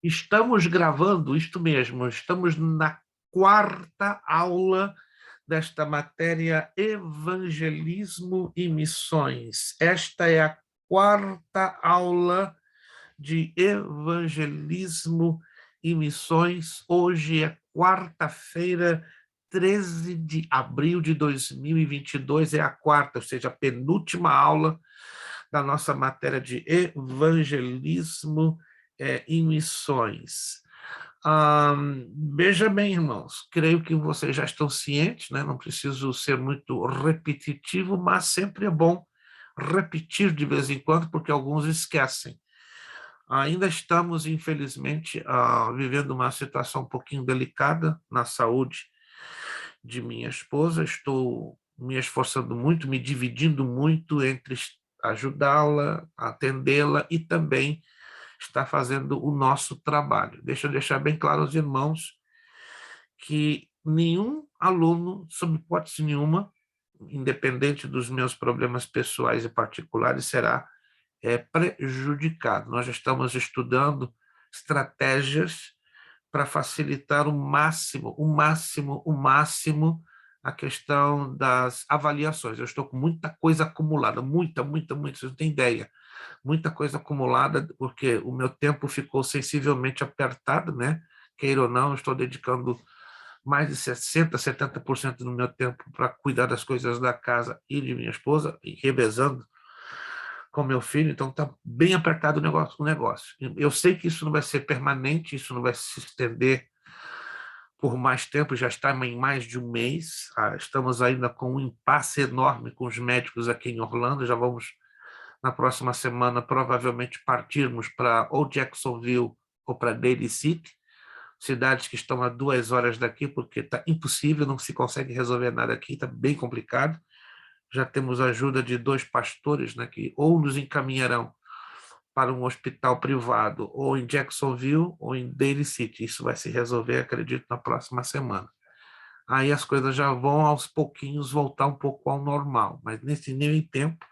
Estamos gravando, isto mesmo, estamos na quarta aula desta matéria Evangelismo e Missões. Esta é a quarta aula de Evangelismo e Missões. Hoje é quarta-feira, 13 de abril de 2022, é a quarta, ou seja, a penúltima aula da nossa matéria de Evangelismo e Missões. Veja bem, irmãos, creio que vocês já estão cientes, né? Não preciso ser muito repetitivo, mas sempre é bom repetir de vez em quando, porque alguns esquecem. Ainda estamos, infelizmente, vivendo uma situação um pouquinho delicada na saúde de minha esposa. Estou me esforçando muito, me dividindo muito entre ajudá-la, atendê-la e também estar fazendo o nosso trabalho. Deixa eu deixar bem claro aos irmãos que nenhum aluno, sob hipótese nenhuma, independente dos meus problemas pessoais e particulares, será prejudicado. Nós estamos estudando estratégias para facilitar o máximo a questão das avaliações. Eu estou com muita coisa acumulada, muita, vocês não têm ideia. Muita coisa acumulada, porque o meu tempo ficou sensivelmente apertado, né? Queira ou não, eu estou dedicando mais de 60%, 70% do meu tempo para cuidar das coisas da casa e de minha esposa, e revezando com meu filho, então está bem apertado o negócio. Eu sei que isso não vai ser permanente, isso não vai se estender por mais tempo, já está em mais de um mês, estamos ainda com um impasse enorme com os médicos aqui em Orlando, já vamos, na próxima semana, provavelmente partirmos para ou Jacksonville ou para Daly City, cidades que estão a 2 horas daqui, porque está impossível, não se consegue resolver nada aqui, está bem complicado. Já temos a ajuda de 2 pastores, né, que ou nos encaminharão para um hospital privado, ou em Jacksonville, ou em Daly City. Isso vai se resolver, acredito, na próxima semana. Aí as coisas já vão, aos pouquinhos, voltar um pouco ao normal. Mas nesse meio tempo,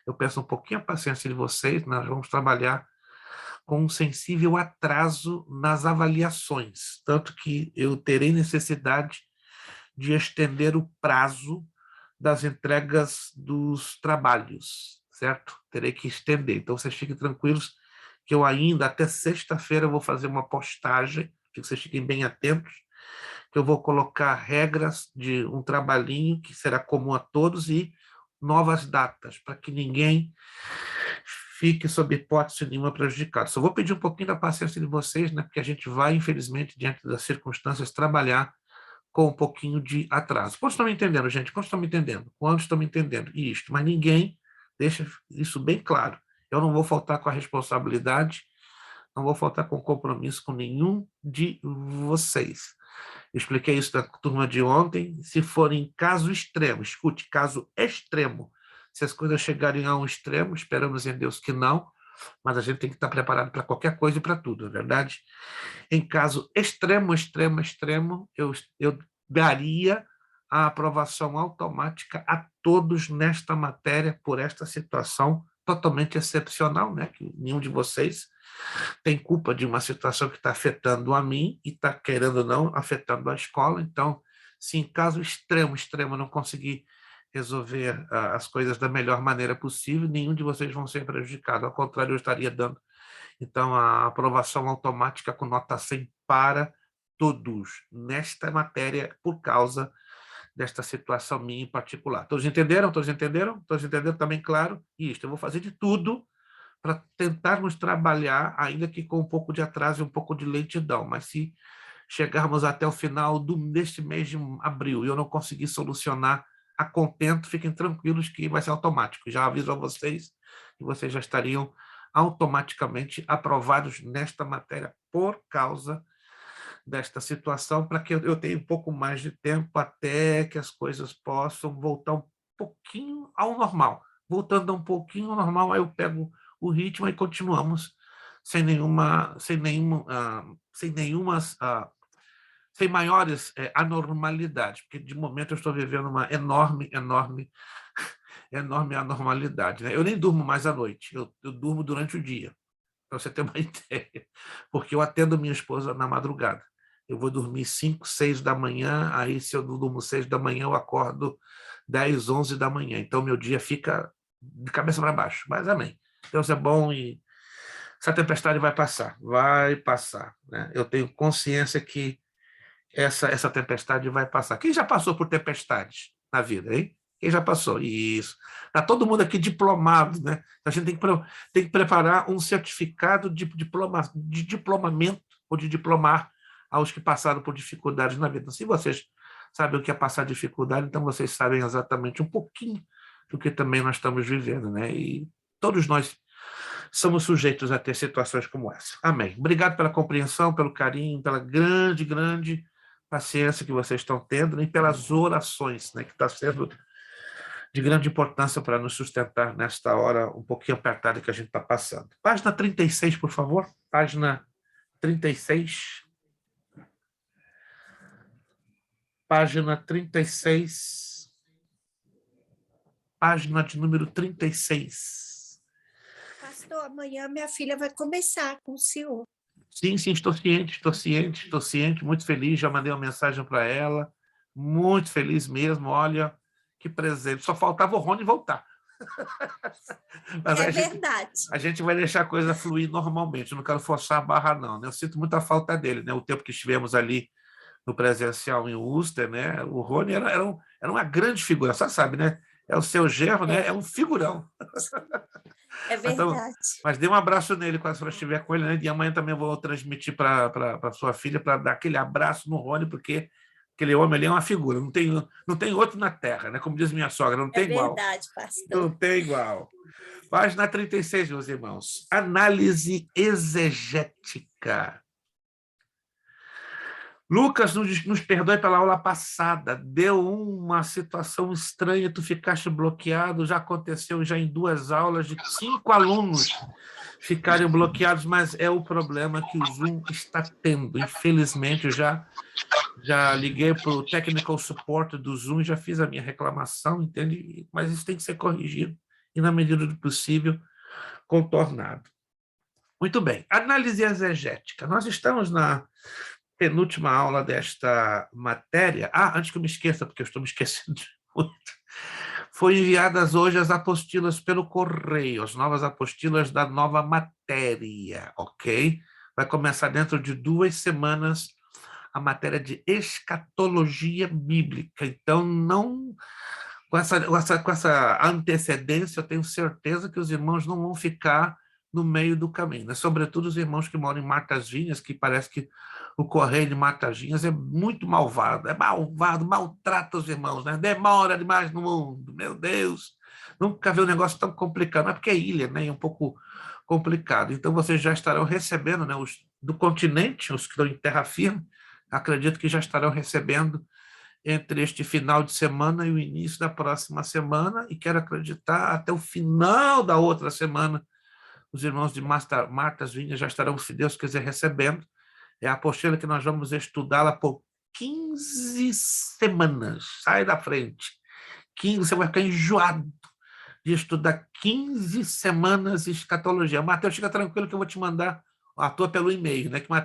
eu peço um pouquinho a paciência de vocês, nós vamos trabalhar com um sensível atraso nas avaliações, tanto que eu terei necessidade de estender o prazo das entregas dos trabalhos, certo? Terei que estender. Então, vocês fiquem tranquilos que eu ainda, até sexta-feira, vou fazer uma postagem, que vocês fiquem bem atentos, que eu vou colocar regras de um trabalhinho que será comum a todos e novas datas, para que ninguém fique, sob hipótese nenhuma, prejudicado. Só vou pedir um pouquinho da paciência de vocês, né, porque a gente vai, infelizmente, diante das circunstâncias, trabalhar com um pouquinho de atraso. Quantos estão me entendendo, gente? Quantos estão me entendendo? Quantos estão me entendendo? Isto, mas ninguém deixa isso bem claro. Eu não vou faltar com a responsabilidade, não vou faltar com compromisso com nenhum de vocês. Expliquei isso na turma de ontem. Se for em caso extremo, escute, caso extremo, se as coisas chegarem a um extremo, esperamos em Deus que não, mas a gente tem que estar preparado para qualquer coisa e para tudo, não é verdade? Em caso extremo, eu daria a aprovação automática a todos nesta matéria por esta situação totalmente excepcional, né? Que nenhum de vocês tem culpa de uma situação que está afetando a mim e está, querendo ou não, afetando a escola. Então, se em caso extremo, não conseguir resolver as coisas da melhor maneira possível, nenhum de vocês vão ser prejudicado. Ao contrário, eu estaria dando, então, a aprovação automática com nota 100 para todos nesta matéria por causa desta situação minha em particular. Todos entenderam? Todos entenderam? Todos entenderam também, claro? Isto, eu vou fazer de tudo para tentarmos trabalhar, ainda que com um pouco de atraso e um pouco de lentidão, mas se chegarmos até o final deste mês de abril e eu não conseguir solucionar a contento, fiquem tranquilos que vai ser automático. Já aviso a vocês que vocês já estariam automaticamente aprovados nesta matéria por causa desta situação, para que eu tenha um pouco mais de tempo até que as coisas possam voltar um pouquinho ao normal. Voltando um pouquinho ao normal, aí eu pego o ritmo e continuamos sem maiores anormalidades, porque de momento eu estou vivendo uma enorme anormalidade, né? Eu nem durmo mais à noite, eu durmo durante o dia, para você ter uma ideia, porque eu atendo minha esposa na madrugada. Eu vou dormir 5, 6 da manhã, aí se eu durmo 6 da manhã, eu acordo 10, 11 da manhã. Então, meu dia fica de cabeça para baixo. Mas amém. Deus é bom e essa tempestade vai passar. Né? Eu tenho consciência que essa tempestade vai passar. Quem já passou por tempestades na vida, hein? Quem já passou? Isso. Está todo mundo aqui diplomado, né? A gente tem que preparar um certificado de diplomamento ou de diplomar aos que passaram por dificuldades na vida. Se vocês sabem o que é passar dificuldade, então vocês sabem exatamente um pouquinho do que também nós estamos vivendo, né? E todos nós somos sujeitos a ter situações como essa. Amém. Obrigado pela compreensão, pelo carinho, pela grande, grande paciência que vocês estão tendo e pelas orações, né, que está sendo de grande importância para nos sustentar nesta hora um pouquinho apertada que a gente está passando. Página 36, por favor. Página 36. Página 36. Página de número 36. Pastor, amanhã minha filha vai começar com o senhor. Sim, sim, estou ciente, muito feliz, já mandei uma mensagem para ela, muito feliz mesmo, olha, que presente, só faltava o Rony voltar. Mas É verdade. A gente vai deixar a coisa fluir normalmente, eu não quero forçar a barra não, né? Eu sinto muita falta dele, né? O tempo que estivemos ali no presencial em Worcester, né? O Rony era uma grande figura, você sabe, né? É o seu genro, né? É um figurão. É verdade. Mas dê um abraço nele quando você estiver com ele, né? E amanhã também eu vou transmitir para sua filha para dar aquele abraço no Rony, porque aquele homem ali é uma figura, não tem outro na Terra, né? Como diz minha sogra, não tem igual. É verdade, pastor. Não tem igual. Página 36, meus irmãos. Análise exegética. Lucas, nos perdoe pela aula passada, deu uma situação estranha, tu ficaste bloqueado, já aconteceu já em 2 aulas de 5 alunos ficarem bloqueados, mas é o problema que o Zoom está tendo. Infelizmente, eu já liguei para o technical support do Zoom e já fiz a minha reclamação, entende? Mas isso tem que ser corrigido e, na medida do possível, contornado. Muito bem, análise exegética. Nós estamos na penúltima aula desta matéria. Antes que eu me esqueça, porque eu estou me esquecendo muito. Foi enviadas hoje as apostilas pelo correio, as novas apostilas da nova matéria, ok? Vai começar dentro de 2 semanas a matéria de escatologia bíblica. Então, não com essa antecedência, eu tenho certeza que os irmãos não vão ficar no meio do caminho, né? Sobretudo os irmãos que moram em Martas Vinhas, que parece que o correio de Martas Vinhas é muito malvado, maltrata os irmãos, né? Demora demais no mundo, meu Deus, nunca vi um negócio tão complicado, mas porque é ilha, né? É um pouco complicado. Então vocês já estarão recebendo, né? Os do continente, os que estão em terra firme, acredito que já estarão recebendo entre este final de semana e o início da próxima semana, e quero acreditar até o final da outra semana os irmãos de Martas Vinhas já estarão, se Deus quiser, recebendo. É a apostila que nós vamos estudá-la por 15 semanas. Sai da frente. 15, você vai ficar enjoado de estudar 15 semanas de escatologia. Mateus, fica tranquilo que eu vou te mandar a tua pelo e-mail, né? Que o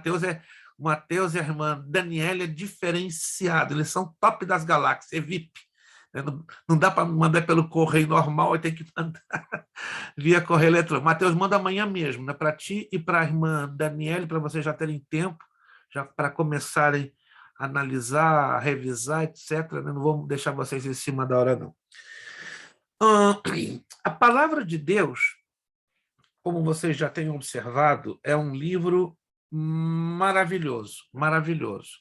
Mateus e a irmã Daniela é diferenciado, eles são top das galáxias, é VIP. Não dá para mandar pelo correio normal, tem que mandar via correio eletrônico. Mateus, manda amanhã mesmo, né? Para ti e para a irmã Daniela, para vocês já terem tempo, já para começarem a analisar, a revisar, etc. Né? Não vamos deixar vocês em cima da hora, não. A palavra de Deus, como vocês já têm observado, é um livro maravilhoso, maravilhoso.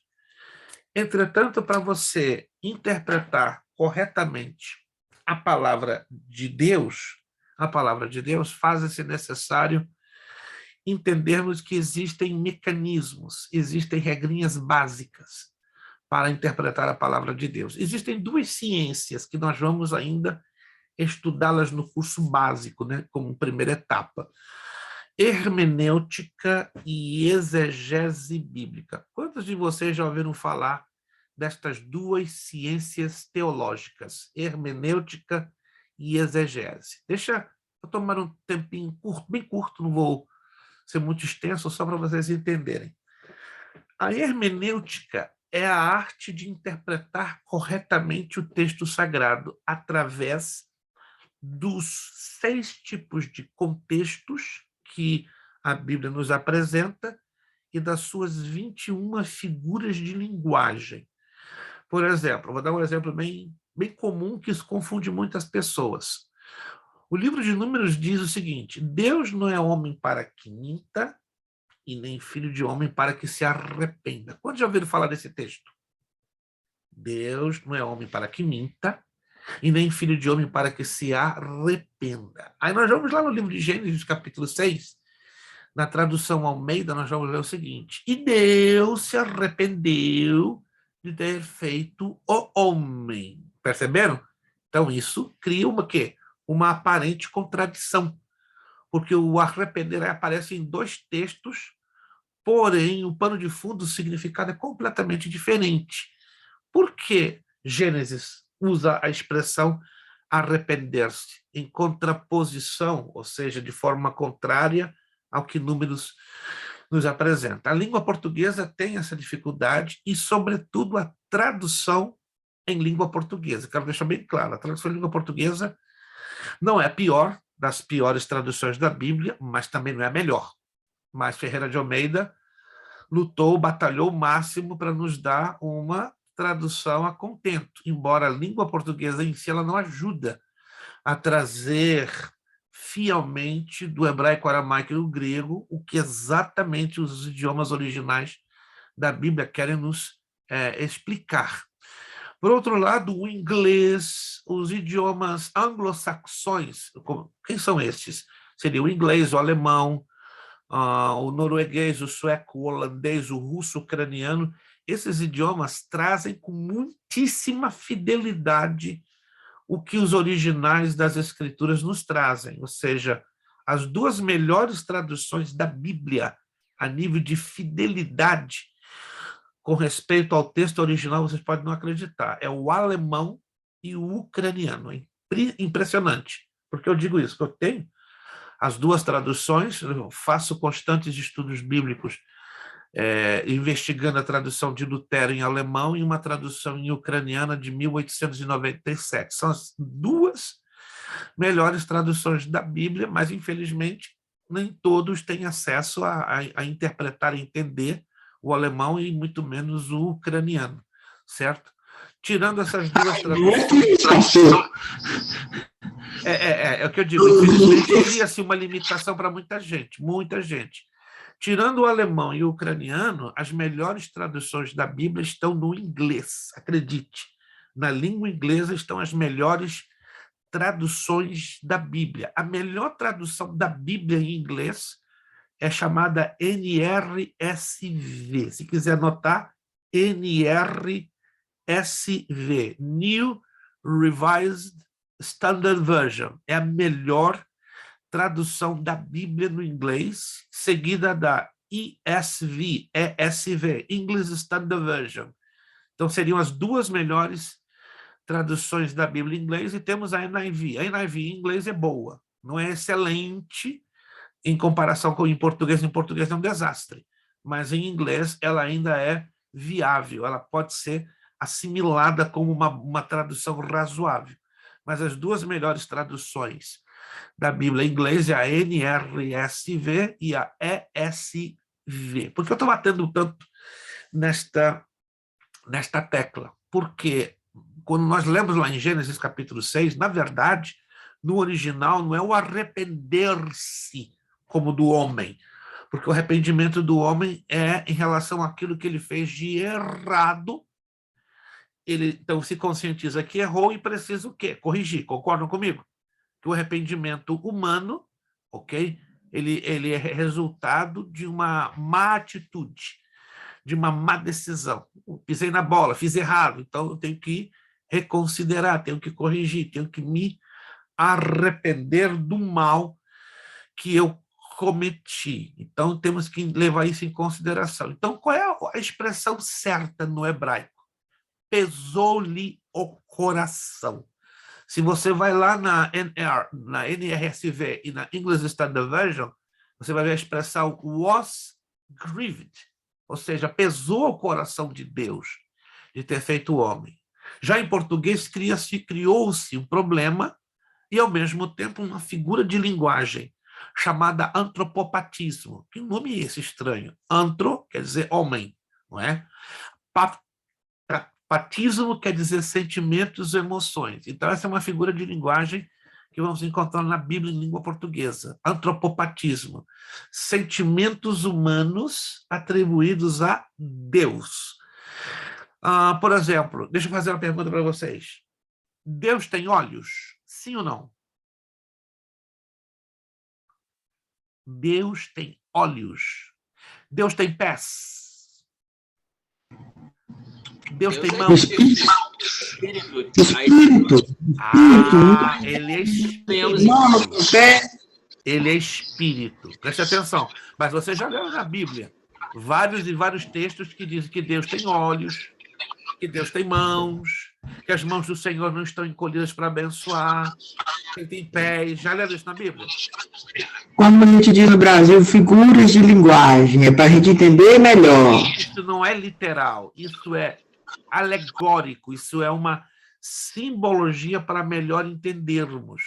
Entretanto, para você interpretar corretamente a palavra de Deus, faz-se necessário entendermos que existem mecanismos, existem regrinhas básicas para interpretar a palavra de Deus. Existem 2 ciências que nós vamos ainda estudá-las no curso básico, né, como primeira etapa. Hermenêutica e exegese bíblica. Quantos de vocês já ouviram falar destas 2 ciências teológicas, hermenêutica e exegese? Deixa eu tomar um tempinho curto, bem curto, não vou ser muito extenso, só para vocês entenderem. A hermenêutica é a arte de interpretar corretamente o texto sagrado através dos 6 tipos de contextos que a Bíblia nos apresenta e das suas 21 figuras de linguagem. Por exemplo, vou dar um exemplo bem comum que isso confunde muitas pessoas. O livro de Números diz o seguinte: Deus não é homem para que minta, e nem filho de homem para que se arrependa. Quando já ouviram falar desse texto? Deus não é homem para que minta, e nem filho de homem para que se arrependa. Aí nós vamos lá no livro de Gênesis, capítulo 6, na tradução Almeida, nós vamos ler o seguinte: E Deus se arrependeu de ter feito o homem. Perceberam? Então isso cria uma quê? Uma aparente contradição, porque o arrepender aparece em 2 textos, porém o pano de fundo, o significado é completamente diferente. Por que Gênesis usa a expressão arrepender-se em contraposição, ou seja, de forma contrária ao que Números nos apresenta? A língua portuguesa tem essa dificuldade e, sobretudo, a tradução em língua portuguesa. Quero deixar bem claro, a tradução em língua portuguesa não é a pior das piores traduções da Bíblia, mas também não é a melhor. Mas Ferreira de Almeida lutou, batalhou o máximo para nos dar uma tradução a contento, embora a língua portuguesa em si ela não ajuda a trazer fielmente do hebraico, aramaico e do grego o que exatamente os idiomas originais da Bíblia querem nos explicar. Por outro lado, o inglês, os idiomas anglo-saxões, quem são estes? Seria o inglês, o alemão, o norueguês, o sueco, o holandês, o russo, o ucraniano. Esses idiomas trazem com muitíssima fidelidade o que os originais das Escrituras nos trazem, ou seja, as 2 melhores traduções da Bíblia a nível de fidelidade com respeito ao texto original, vocês podem não acreditar, é o alemão e o ucraniano. É impressionante. Por que eu digo isso? Porque eu tenho as 2 traduções, eu faço constantes estudos bíblicos investigando a tradução de Lutero em alemão e uma tradução em ucraniana de 1897. São as 2 melhores traduções da Bíblia, mas, infelizmente, nem todos têm acesso a interpretar e entender o alemão e muito menos o ucraniano, certo? Tirando essas 2 traduções... É o que eu digo, infelizmente cria-se uma limitação para muita gente, muita gente. Tirando o alemão e o ucraniano, as melhores traduções da Bíblia estão no inglês, acredite. Na língua inglesa estão as melhores traduções da Bíblia. A melhor tradução da Bíblia em inglês é chamada NRSV. Se quiser anotar, NRSV, New Revised Standard Version. É a melhor tradução da Bíblia no inglês, seguida da ESV, English Standard Version. Então, seriam as 2 melhores traduções da Bíblia em inglês, e temos a NIV. A NIV em inglês é boa, não é excelente em comparação com em português. Em português é um desastre, mas em inglês ela ainda é viável, ela pode ser assimilada como uma tradução razoável. Mas as 2 melhores traduções da Bíblia em inglês é a NRSV e a ESV. Por que eu estou batendo tanto nesta tecla? Porque quando nós lemos lá em Gênesis capítulo 6, na verdade, no original não é o arrepender-se como do homem, porque o arrependimento do homem é em relação àquilo que ele fez de errado. Ele então se conscientiza que errou e precisa o quê? Corrigir. Concordam comigo? Que o arrependimento humano, ok? Ele é resultado de uma má atitude, de uma má decisão. Pisei na bola, fiz errado, então eu tenho que reconsiderar, tenho que corrigir, tenho que me arrepender do mal que eu cometi. Então temos que levar isso em consideração. Então, qual é a expressão certa no hebraico? Pesou-lhe o coração. Se você vai lá na NRSV e na English Standard Version, você vai ver a expressão was grieved, ou seja, pesou o coração de Deus de ter feito o homem. Já em português, criou-se um problema e, ao mesmo tempo, uma figura de linguagem chamada antropopatismo. Que nome é esse estranho? Antro quer dizer homem, não é? Patismo quer dizer sentimentos e emoções. Então, essa é uma figura de linguagem que vamos encontrar na Bíblia em língua portuguesa. Antropopatismo. Sentimentos humanos atribuídos a Deus. Por exemplo, deixa eu fazer uma pergunta para vocês. Deus tem olhos? Sim ou não? Deus tem olhos. Deus tem pés. Deus tem mãos. Espírito. Ele é Temos espírito. Ele é espírito. Preste atenção. Mas você já leu na Bíblia vários e vários textos que dizem que Deus tem olhos, que Deus tem mãos, que as mãos do Senhor não estão encolhidas para abençoar, que ele tem pés. Já leu isso na Bíblia? Como a gente diz no Brasil, figuras de linguagem, é para a gente entender melhor. Isso não é literal, isso é alegórico, isso é uma simbologia para melhor entendermos.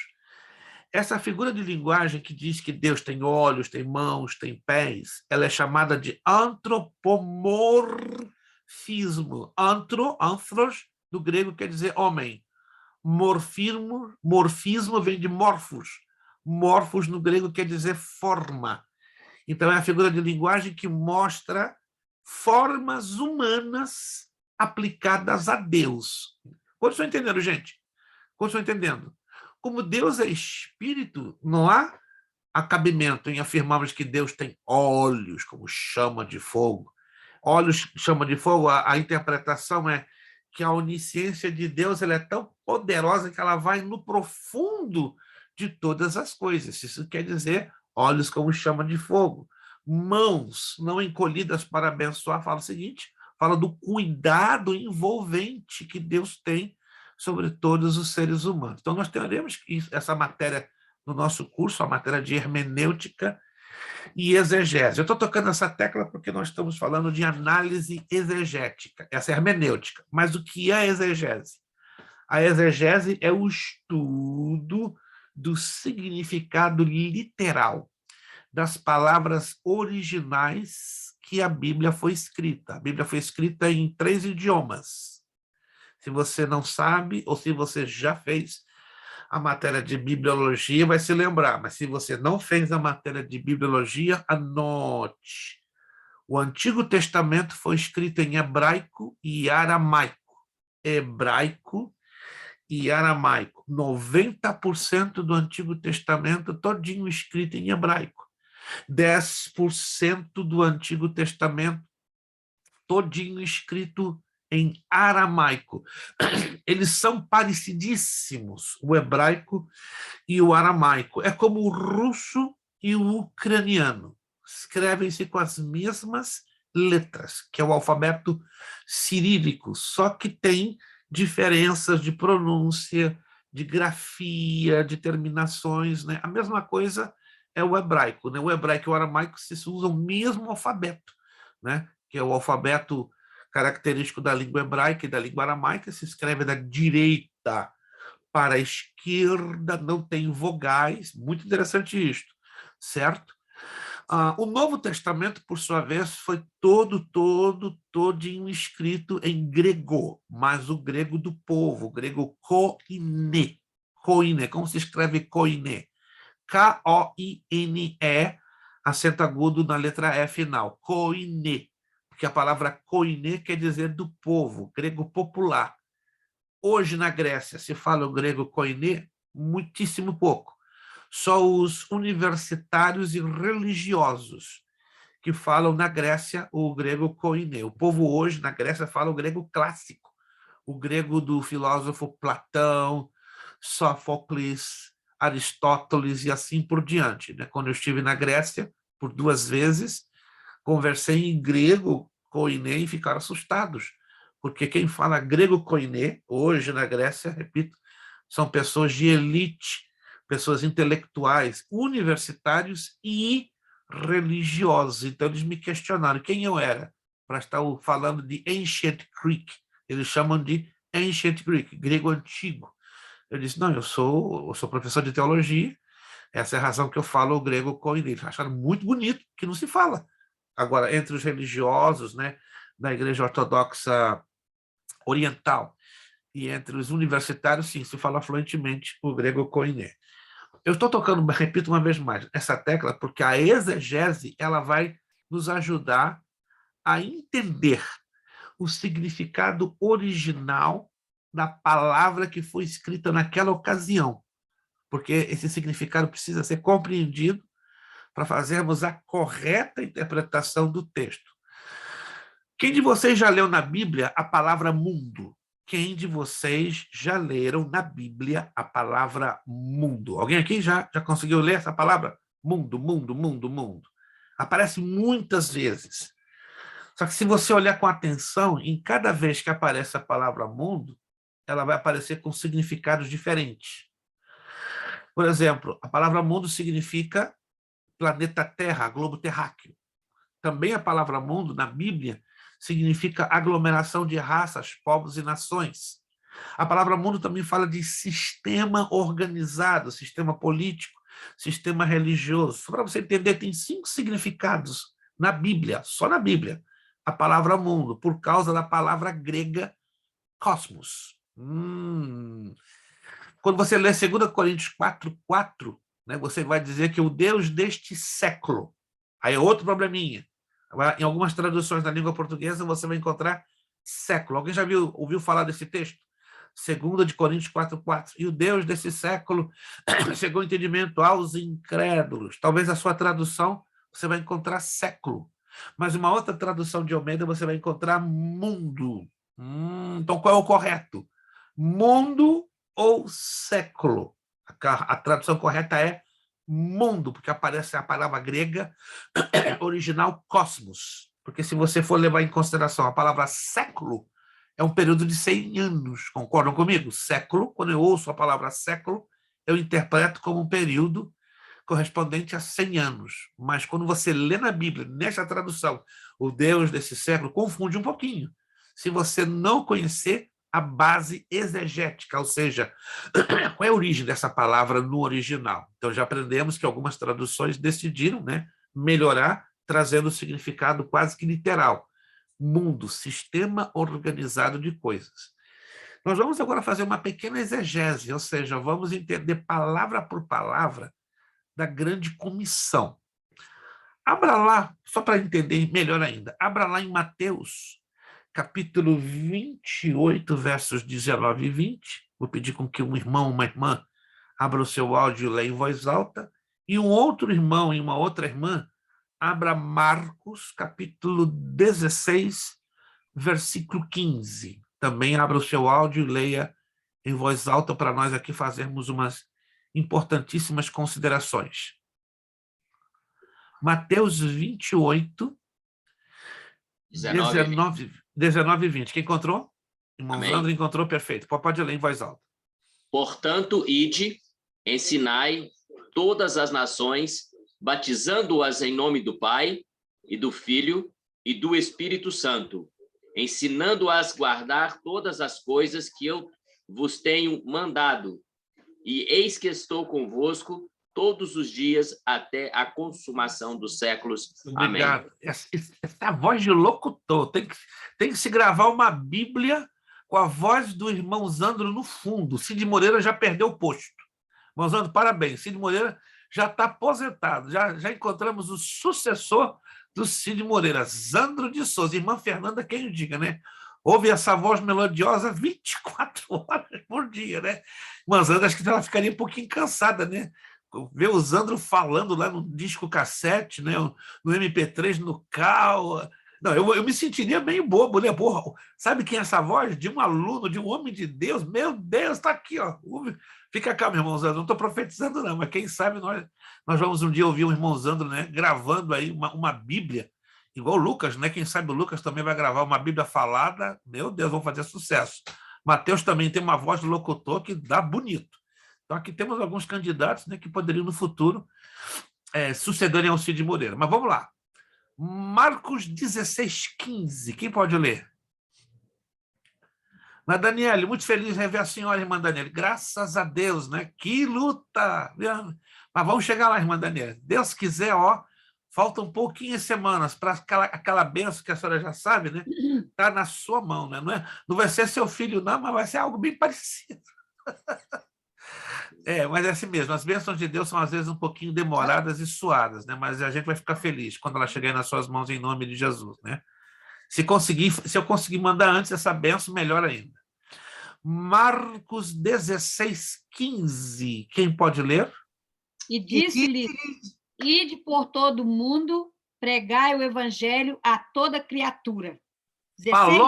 Essa figura de linguagem que diz que Deus tem olhos, tem mãos, tem pés, ela é chamada de antropomorfismo. Anthros, do grego, quer dizer homem. Morfismo vem de morfos. Morfos, no grego, quer dizer forma. Então, é a figura de linguagem que mostra formas humanas aplicadas a Deus. Quantos estão entendendo, gente? Quantos estão entendendo? Como Deus é espírito, não há cabimento em afirmarmos que Deus tem olhos, como chama de fogo. Olhos, chama de fogo, a interpretação é que a onisciência de Deus ela é tão poderosa que ela vai no profundo de todas as coisas. Isso quer dizer olhos como chama de fogo. Mãos não encolhidas para abençoar, fala o seguinte, fala do cuidado envolvente que Deus tem sobre todos os seres humanos. Então, nós teremos essa matéria no nosso curso, a matéria de hermenêutica e exegese. Eu estou tocando essa tecla porque nós estamos falando de análise exegética, essa é hermenêutica. Mas o que é a exegese? A exegese é o estudo do significado literal das palavras originais que a Bíblia foi escrita. A Bíblia foi escrita em 3 idiomas. Se você não sabe, ou se você já fez a matéria de bibliologia, vai se lembrar. Mas se você não fez a matéria de bibliologia, anote. O Antigo Testamento foi escrito em hebraico e aramaico. Hebraico e aramaico. 90% do Antigo Testamento todinho escrito em hebraico. 10% do Antigo Testamento todinho escrito em aramaico. Eles são parecidíssimos, o hebraico e o aramaico. É como o russo e o ucraniano. Escrevem-se com as mesmas letras, que é o alfabeto cirílico, só que tem diferenças de pronúncia, de grafia, de terminações, né? A mesma coisa é o hebraico, né? O hebraico e o aramaico se usam o mesmo alfabeto, né? Que é o alfabeto característico da língua hebraica e da língua aramaica, se escreve da direita para a esquerda, não tem vogais, muito interessante isto, certo? O Novo Testamento, por sua vez, foi todinho escrito em grego, mas o grego do povo, o grego koine, como se escreve koine? K-O-I-N-E, acento agudo na letra E final, koine, porque a palavra koine quer dizer do povo, grego popular. Hoje, na Grécia, se fala o grego koine muitíssimo pouco. Só os universitários e religiosos que falam na Grécia o grego koine. O povo hoje, na Grécia, fala o grego clássico, o grego do filósofo Platão, Sófocles, Aristóteles e assim por diante. Quando eu estive na Grécia, por 2 vezes, conversei em grego koine e ficaram assustados, porque quem fala grego koine, hoje na Grécia, repito, são pessoas de elite, pessoas intelectuais, universitários e religiosos. Então, eles me questionaram quem eu era para estar falando de Ancient Greek. Eles chamam de Ancient Greek, grego antigo. Eu disse, não, eu sou professor de teologia, essa é a razão que eu falo o grego koiné. Eles acharam muito bonito, que não se fala. Agora, entre os religiosos, né, da Igreja Ortodoxa Oriental e entre os universitários, sim, se fala fluentemente o grego koiné. Eu estou tocando, repito uma vez mais, essa tecla porque a exegese ela vai nos ajudar a entender o significado original da palavra que foi escrita naquela ocasião, porque esse significado precisa ser compreendido para fazermos a correta interpretação do texto. Quem de vocês já leu na Bíblia a palavra mundo? Quem de vocês já leram na Bíblia a palavra mundo? Alguém aqui já conseguiu ler essa palavra? Mundo, mundo, mundo, mundo. Aparece muitas vezes. Só que se você olhar com atenção, em cada vez que aparece a palavra mundo, ela vai aparecer com significados diferentes. Por exemplo, a palavra mundo significa planeta Terra, globo terráqueo. Também a palavra mundo, na Bíblia, significa aglomeração de raças, povos e nações. A palavra mundo também fala de sistema organizado, sistema político, sistema religioso. Para você entender, tem 5 significados na Bíblia, só na Bíblia, a palavra mundo, por causa da palavra grega cosmos. Quando você lê 2 Coríntios 4:4, né, você vai dizer que o Deus deste século, aí é outro probleminha. Em algumas traduções da língua portuguesa você vai encontrar século. Alguém já ouviu falar desse texto? 2 Coríntios 4:4. E o Deus desse século chegou ao entendimento aos incrédulos. Talvez a sua tradução você vai encontrar século. Mas uma outra tradução de Almeida você vai encontrar mundo. Então qual é o correto? Mundo ou século? A tradução correta é mundo, porque aparece a palavra grega original cosmos. Porque se você for levar em consideração a palavra século, é um período de 100 anos. Concordam comigo? Século, quando eu ouço a palavra século, eu interpreto como um período correspondente a 100 anos. Mas quando você lê na Bíblia, nessa tradução, o Deus desse século, confunde um pouquinho. Se você não conhecer a base exegética, ou seja, qual é a origem dessa palavra no original. Então, já aprendemos que algumas traduções decidiram, né, melhorar, trazendo o significado quase que literal. Mundo, sistema organizado de coisas. Nós vamos agora fazer uma pequena exegese, ou seja, vamos entender palavra por palavra da grande comissão. Abra lá, só para entender melhor ainda, abra lá em Mateus, capítulo 28, versos 19 e 20. Vou pedir com que um irmão, uma irmã, abra o seu áudio e leia em voz alta, e um outro irmão e uma outra irmã, abra Marcos, capítulo 16, versículo 15. Também abra o seu áudio e leia em voz alta para nós aqui fazermos umas importantíssimas considerações. Mateus 28, 19 e 20. Quem encontrou? Irmão Sandro encontrou, perfeito. Pode ler em voz alta. Portanto, ide, ensinai todas as nações, batizando-as em nome do Pai, e do Filho, e do Espírito Santo, ensinando-as a guardar todas as coisas que eu vos tenho mandado. E eis que estou convosco todos os dias até a consumação dos séculos. Obrigado. Amém. Essa voz de locutor. Tem que se gravar uma Bíblia com a voz do irmão Zandro no fundo. Cid Moreira já perdeu o posto. Irmão Zandro, parabéns. Cid Moreira já está aposentado. Já encontramos o sucessor do Cid Moreira, Zandro de Souza. Irmã Fernanda, quem o diga, né? Ouve essa voz melodiosa 24 horas por dia, né? Irmã Zandro, acho que ela ficaria um pouquinho cansada, né? Ver o Zandro falando lá no disco cassete, né? No MP3, no carro. Não, eu me sentiria meio bobo, né? Porra, sabe quem é essa voz? De um aluno, de um homem de Deus. Meu Deus, está aqui, ó. Fica calmo, irmão Zandro. Não estou profetizando, não, mas quem sabe nós vamos um dia ouvir o irmão Zandro, né? Gravando aí uma Bíblia, igual o Lucas, né? Quem sabe o Lucas também vai gravar uma Bíblia falada. Meu Deus, vão fazer sucesso. Mateus também tem uma voz de locutor que dá bonito. Então, aqui temos alguns candidatos, né, que poderiam, no futuro, sucederem ao Cid Moreira. Mas vamos lá. Marcos 16:15. Quem pode ler? Mas, Daniele, muito feliz em rever a senhora, irmã Daniele. Graças a Deus, né? Que luta! Mas vamos chegar lá, irmã Daniele. Deus quiser, ó, faltam pouquinhas semanas para aquela benção que a senhora já sabe, né? Está na sua mão, né? Não vai ser seu filho, não, mas vai ser algo bem parecido. Mas é assim mesmo. As bênçãos de Deus são, às vezes, um pouquinho demoradas e suadas, né? Mas a gente vai ficar feliz quando ela chegar nas suas mãos em nome de Jesus, né? Se eu conseguir mandar antes essa bênção, melhor ainda. Marcos 16:15. Quem pode ler? E disse-lhe: ide por todo o mundo, pregai o evangelho a toda criatura. 16.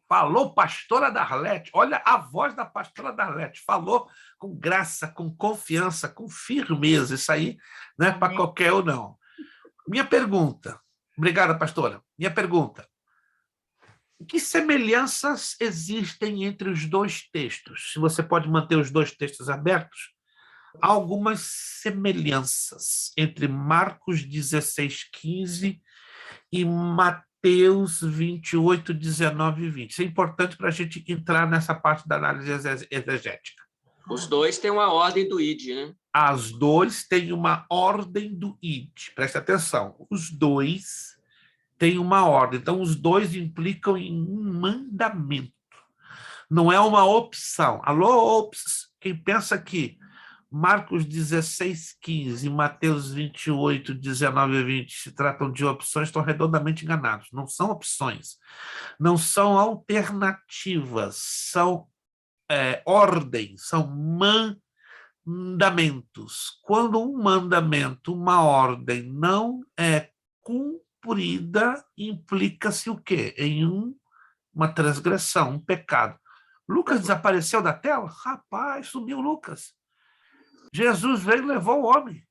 Falou pastora Darlete. Olha a voz da pastora Darlete. Falou com graça, com confiança, com firmeza. Isso aí não é para qualquer um, não. Minha pergunta. Obrigada, pastora. Minha pergunta. Que semelhanças existem entre os dois textos? Se você pode manter os dois textos abertos, há algumas semelhanças entre Marcos 16:15 e Mateus 28, 19 e 20. Isso é importante para a gente entrar nessa parte da análise exegética. Os dois têm uma ordem do id, né? As dois têm uma ordem do id. Preste atenção. Os dois têm uma ordem. Então, os dois implicam em um mandamento. Não é uma opção. Alô, ops, quem pensa que Marcos 16:15 e Mateus 28, 19 e 20 se tratam de opções, estão redondamente enganados. Não são opções. Não são alternativas. São ordens, são mandamentos. Quando um mandamento, uma ordem, não é cumprida, implica-se o quê? Em uma transgressão, um pecado. Lucas desapareceu da tela? Rapaz, sumiu Lucas. Jesus veio e levou o homem.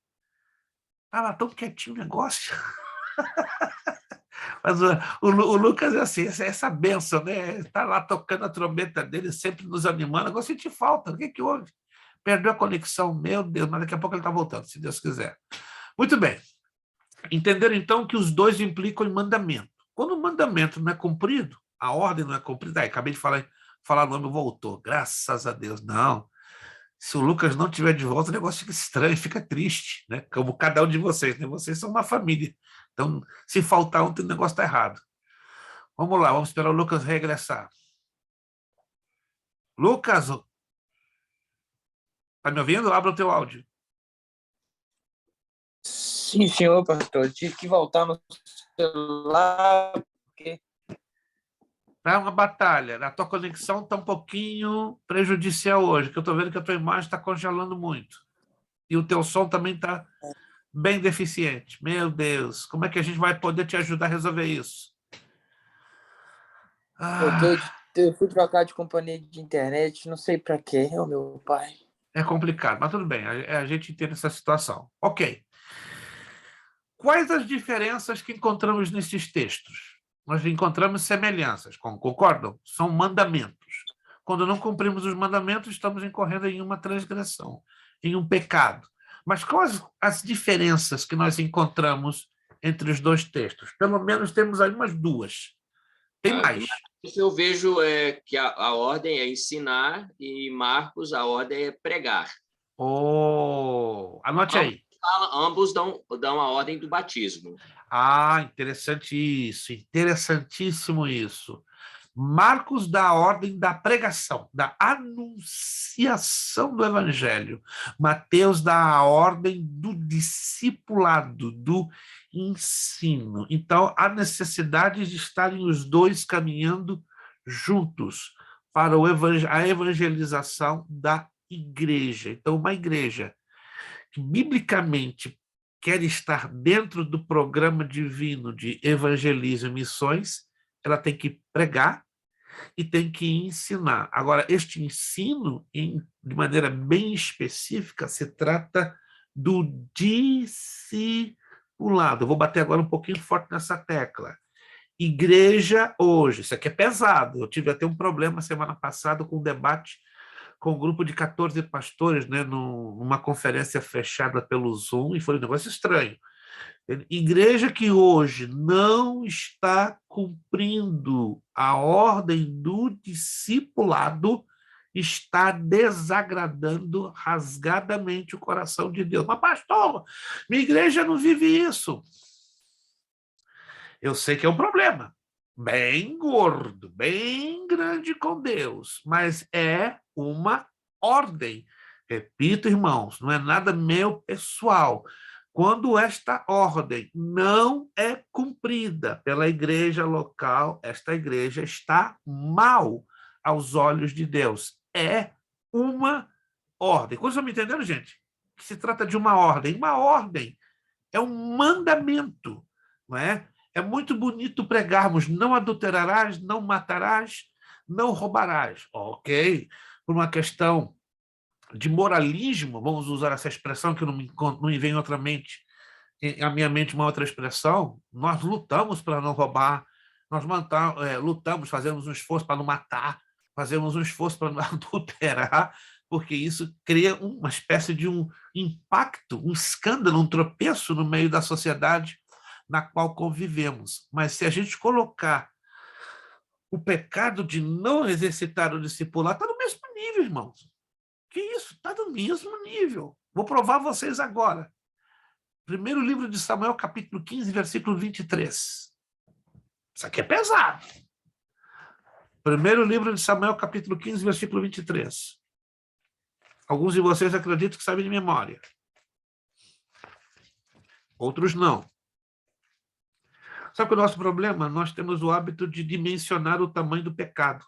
Estava tão quietinho o negócio. Mas o Lucas é assim, essa bênção, né? Está lá tocando a trombeta dele, sempre nos animando. Agora senti falta, o que houve? Perdeu a conexão, meu Deus, mas daqui a pouco ele está voltando, se Deus quiser. Muito bem. Entenderam, então, que os dois implicam em mandamento. Quando o mandamento não é cumprido, a ordem não é cumprida, acabei de falar o nome, voltou, graças a Deus. Não. Se o Lucas não estiver de volta, o negócio fica estranho, fica triste, né? Como cada um de vocês, né? Vocês são uma família. Então, se faltar um, o negócio está errado. Vamos lá, vamos esperar o Lucas regressar. Lucas, está me ouvindo? Abra o teu áudio. Sim, senhor pastor. Tive que voltar no celular, porque... É uma batalha. A tua conexão está um pouquinho prejudicial hoje, que eu estou vendo que a tua imagem está congelando muito. E o teu som também está bem deficiente. Meu Deus, como é que a gente vai poder te ajudar a resolver isso? Eu fui trocar de companhia de internet, não sei para quê, é o meu pai. É complicado, mas tudo bem, a gente entende essa situação. Ok. Quais as diferenças que encontramos nesses textos? Nós encontramos semelhanças, concordam? São mandamentos. Quando não cumprimos os mandamentos, estamos incorrendo em uma transgressão, em um pecado. Mas quais as diferenças que nós encontramos entre os dois textos? Pelo menos temos aí umas duas. Tem mais. Eu vejo que a ordem é ensinar e Marcos, a ordem é pregar. Anote aí. Ambos dão a ordem do batismo. Interessante isso, interessantíssimo isso. Marcos dá a ordem da pregação, da anunciação do evangelho. Mateus dá a ordem do discipulado, do ensino. Então, há necessidade de estarem os dois caminhando juntos para a evangelização da igreja. Então, uma igreja que biblicamente quer estar dentro do programa divino de evangelismo e missões, ela tem que pregar e tem que ensinar. Agora, este ensino, de maneira bem específica, se trata do discipulado. Eu vou bater agora um pouquinho forte nessa tecla. Igreja hoje, isso aqui é pesado. Eu tive até um problema semana passada com um debate com um grupo de 14 pastores, né, numa conferência fechada pelo Zoom, e foi um negócio estranho. Igreja que hoje não está cumprindo a ordem do discipulado está desagradando rasgadamente o coração de Deus. Mas, pastor, minha igreja não vive isso. Eu sei que é um problema, bem gordo, bem grande com Deus, mas é uma ordem. Repito, irmãos, não é nada meu pessoal. Quando esta ordem não é cumprida pela igreja local, esta igreja está mal aos olhos de Deus. É uma ordem. Vocês estão me entendendo, gente? Que se trata de uma ordem. Uma ordem é um mandamento, não é? É muito bonito pregarmos: não adulterarás, não matarás, não roubarás. Ok, por uma questão de moralismo, vamos usar essa expressão que não me vem outra mente, à minha mente uma outra expressão, nós lutamos para não roubar, nós lutamos, fazemos um esforço para não matar, fazemos um esforço para não adulterar, porque isso cria uma espécie de um impacto, um escândalo, um tropeço no meio da sociedade na qual convivemos. Mas se a gente colocar o pecado de não exercitar o discipulado, está no mesmo nível, irmãos. Que isso? Está no mesmo nível. Vou provar a vocês agora. Primeiro livro de Samuel, capítulo 15, versículo 23. Isso aqui é pesado. Primeiro livro de Samuel, capítulo 15, versículo 23. Alguns de vocês acreditam que sabem de memória. Outros não. Sabe qual é o nosso problema? Nós temos o hábito de dimensionar o tamanho do pecado.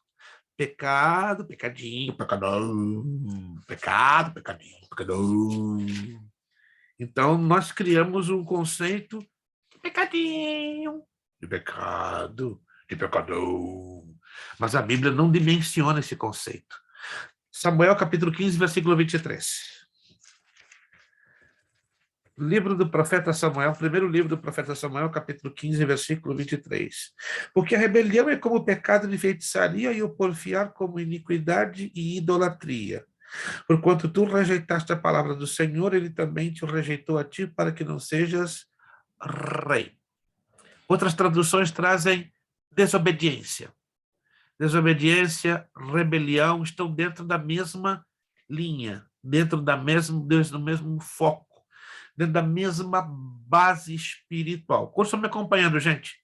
Pecado, pecadinho, pecadão, pecado, pecadinho, pecadão. Então, nós criamos um conceito de pecadinho, de pecado, de pecadão. Mas a Bíblia não dimensiona esse conceito. Samuel, capítulo 15, versículo 23. Livro do profeta Samuel, primeiro livro do profeta Samuel, capítulo 15, versículo 23. Porque a rebelião é como o pecado de feitiçaria e o porfiar como iniquidade e idolatria. Porquanto tu rejeitaste a palavra do Senhor, ele também te rejeitou a ti para que não sejas rei. Outras traduções trazem desobediência. Desobediência, rebelião estão dentro da mesma linha, dentro do mesmo foco, dentro da mesma base espiritual. Quantos estão me acompanhando, gente?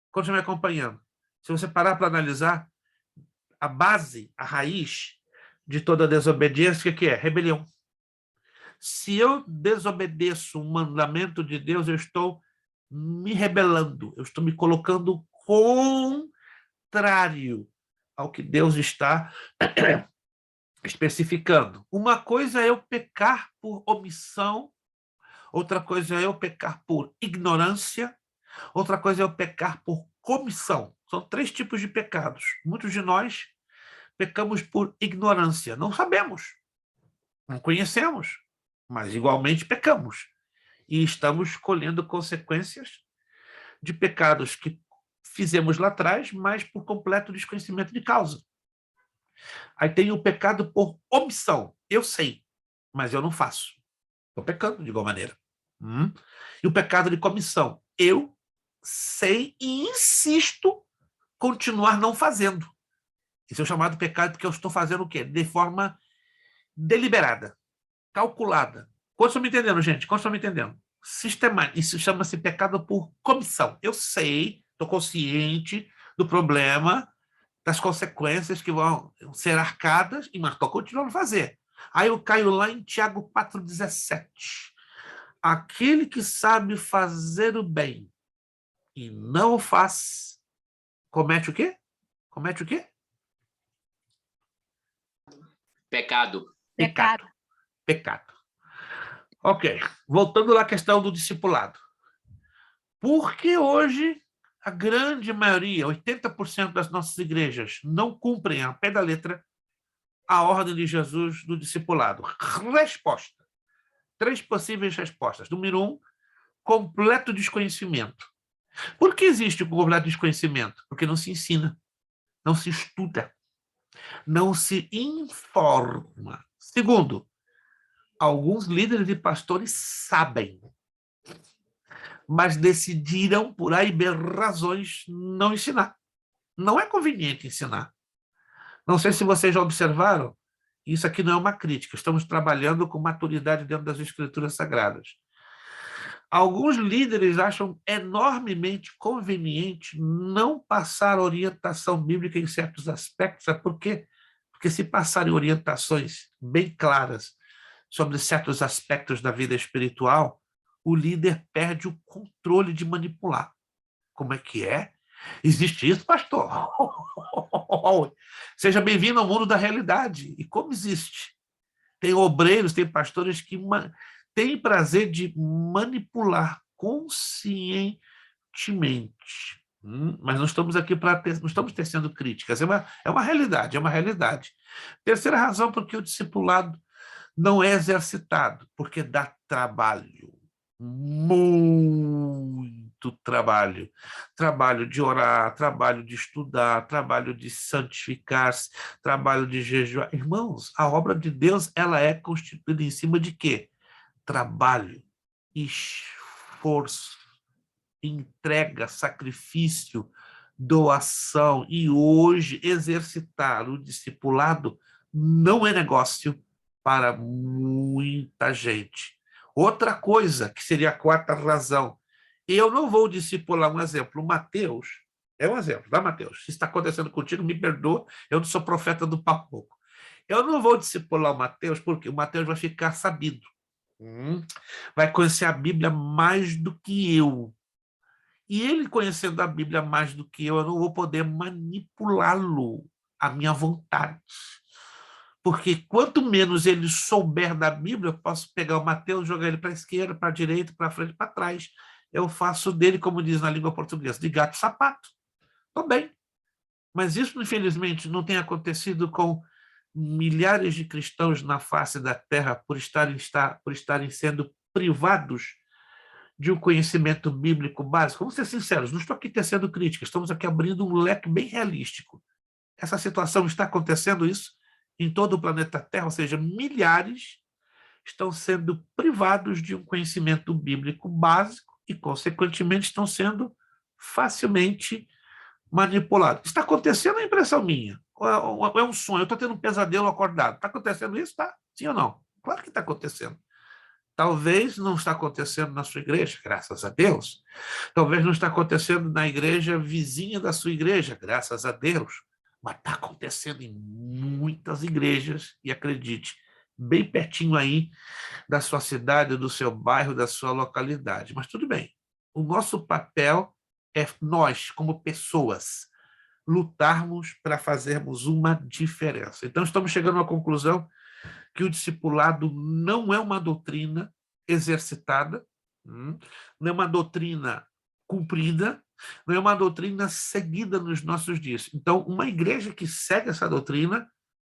Quantos estão me acompanhando? Se você parar para analisar, a base, a raiz de toda desobediência, o que é? Rebelião. Se eu desobedeço um mandamento de Deus, eu estou me rebelando, eu estou me colocando contrário ao que Deus está especificando. Uma coisa é eu pecar por omissão, outra coisa é eu pecar por ignorância, outra coisa é eu pecar por comissão. São 3 tipos de pecados. Muitos de nós pecamos por ignorância. Não sabemos, não conhecemos, mas igualmente pecamos. E estamos colhendo consequências de pecados que fizemos lá atrás, mas por completo desconhecimento de causa. Aí tem o pecado por omissão. Eu sei, mas eu não faço. Estou pecando de igual maneira. E o pecado de comissão. Eu sei e insisto continuar não fazendo. Esse é o chamado pecado porque eu estou fazendo o quê? De forma deliberada, calculada. Quantos estão me entendendo, gente? Quantos estão me entendendo? Sistemático. Isso chama-se pecado por comissão. Eu sei, estou consciente do problema, das consequências que vão ser arcadas, mas estou continuando a fazer. Aí eu caio lá em Tiago 4,17. Aquele que sabe fazer o bem e não o faz, comete o quê? Comete o quê? Pecado. Pecado. Pecado. Ok, voltando lá à questão do discipulado. Por que hoje a grande maioria, 80% das nossas igrejas, não cumprem a pé da letra a ordem de Jesus do discipulado? Resposta. 3 possíveis respostas. Número 1, completo desconhecimento. Por que existe o completo desconhecimento? Porque não se ensina, não se estuda. não se informa. Segundo, alguns líderes e pastores sabem, mas decidiram, por A e B razões, não ensinar. Não é conveniente ensinar. Não sei se vocês já observaram, isso aqui não é uma crítica, estamos trabalhando com maturidade dentro das Escrituras Sagradas. Alguns líderes acham enormemente conveniente não passar orientação bíblica em certos aspectos. Sabe por quê? Porque se passarem orientações bem claras sobre certos aspectos da vida espiritual, o líder perde o controle de manipular. Como é que é? Existe isso, pastor? Seja bem-vindo ao mundo da realidade. E como existe? Tem obreiros, tem pastores que têm prazer de manipular conscientemente. Mas não estamos aqui não estamos tecendo críticas. É uma realidade, é uma realidade. Terceira razão porque o discipulado não é exercitado, porque dá trabalho. Muito trabalho. Trabalho de orar, trabalho de estudar, trabalho de santificar-se, trabalho de jejuar. Irmãos, a obra de Deus, ela é constituída em cima de quê? Trabalho, esforço, entrega, sacrifício, doação. E hoje, exercitar o discipulado não é negócio para muita gente. Outra coisa, que seria a quarta razão, eu não vou discipular, um exemplo, o Mateus, é um exemplo, tá, Mateus? Se está acontecendo contigo, me perdoa, eu não sou profeta do papo. Eu não vou discipular o Mateus, porque o Mateus vai ficar sabido. Vai conhecer a Bíblia mais do que eu. E ele conhecendo a Bíblia mais do que eu não vou poder manipulá-lo à minha vontade. Porque quanto menos ele souber da Bíblia, eu posso pegar o Mateus, jogar ele para a esquerda, para a direita, para frente, para trás. Eu faço dele, como diz na língua portuguesa, de gato e sapato. Estou bem. Mas isso, infelizmente, não tem acontecido com milhares de cristãos na face da terra por estarem sendo privados de um conhecimento bíblico básico. Vamos ser sinceros, não estou aqui tecendo críticas, estamos aqui abrindo um leque bem realístico. Essa situação está acontecendo isso em todo o planeta Terra, ou seja, milhares estão sendo privados de um conhecimento bíblico básico e, consequentemente, estão sendo facilmente manipulados. Está acontecendo, a impressão minha. Ou é um sonho, eu estou tendo um pesadelo acordado. Está acontecendo isso? Tá? Sim ou não? Claro que está acontecendo. Talvez não está acontecendo na sua igreja, graças a Deus. Talvez não está acontecendo na igreja vizinha da sua igreja, graças a Deus. Mas está acontecendo em muitas igrejas, e acredite, bem pertinho aí da sua cidade, do seu bairro, da sua localidade. Mas tudo bem. O nosso papel é nós, como pessoas, lutarmos para fazermos uma diferença. Então, estamos chegando à conclusão que o discipulado não é uma doutrina exercitada, não é uma doutrina cumprida, não é uma doutrina seguida nos nossos dias. Então, uma igreja que segue essa doutrina,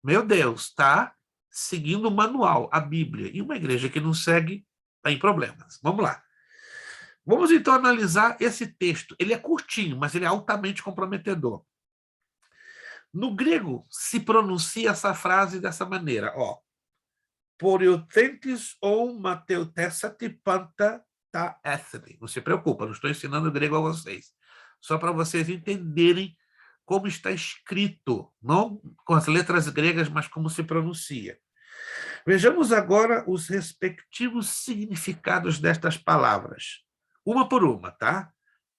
meu Deus, está seguindo o manual, a Bíblia. E uma igreja que não segue, está em problemas. Vamos lá. Vamos, então, analisar esse texto. Ele é curtinho, mas ele é altamente comprometedor. No grego, se pronuncia essa frase dessa maneira, ó. Poriothentes ou mateutessati panta ta ethne. Não se preocupa, não estou ensinando grego a vocês. Só para vocês entenderem como está escrito, não com as letras gregas, mas como se pronuncia. Vejamos agora os respectivos significados destas palavras. Uma por uma, tá?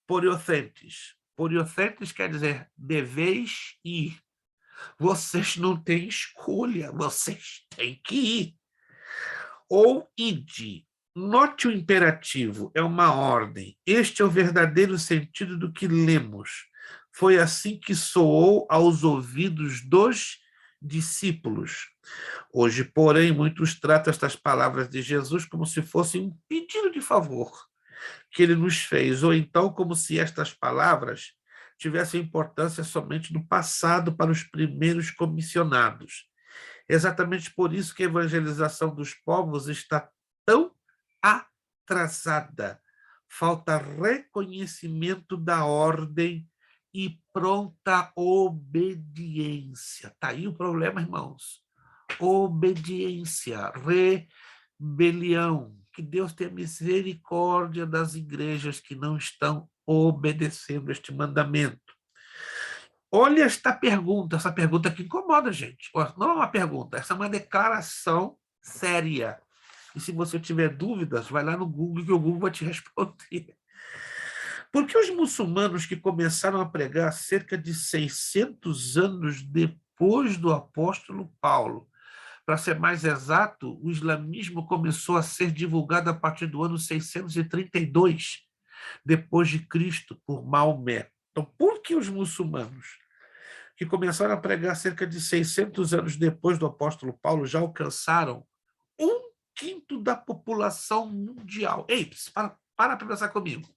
Poriothentes. Poriothentes quer dizer deveis ir. Vocês não têm escolha, vocês têm que ir. Ou ide. Note o imperativo, é uma ordem. Este é o verdadeiro sentido do que lemos. Foi assim que soou aos ouvidos dos discípulos. Hoje, porém, muitos tratam estas palavras de Jesus como se fossem um pedido de favor que ele nos fez, ou então como se estas palavras tivessem importância somente no passado para os primeiros comissionados. Exatamente por isso que a evangelização dos povos está tão atrasada. Falta reconhecimento da ordem e pronta obediência. Está aí o problema, irmãos. Obediência, rebelião. Que Deus tenha misericórdia das igrejas que não estão obedecendo este mandamento. Olha essa pergunta que incomoda a gente. Não é uma pergunta, essa é uma declaração séria. E se você tiver dúvidas, vai lá no Google, que o Google vai te responder. Porque os muçulmanos que começaram a pregar cerca de 600 anos depois do apóstolo Paulo, para ser mais exato, o islamismo começou a ser divulgado a partir do ano 632, depois de Cristo, por Maomé. Então, por que os muçulmanos que começaram a pregar cerca de 600 anos depois do apóstolo Paulo já alcançaram 1/5 da população mundial? Ei, para pensar comigo.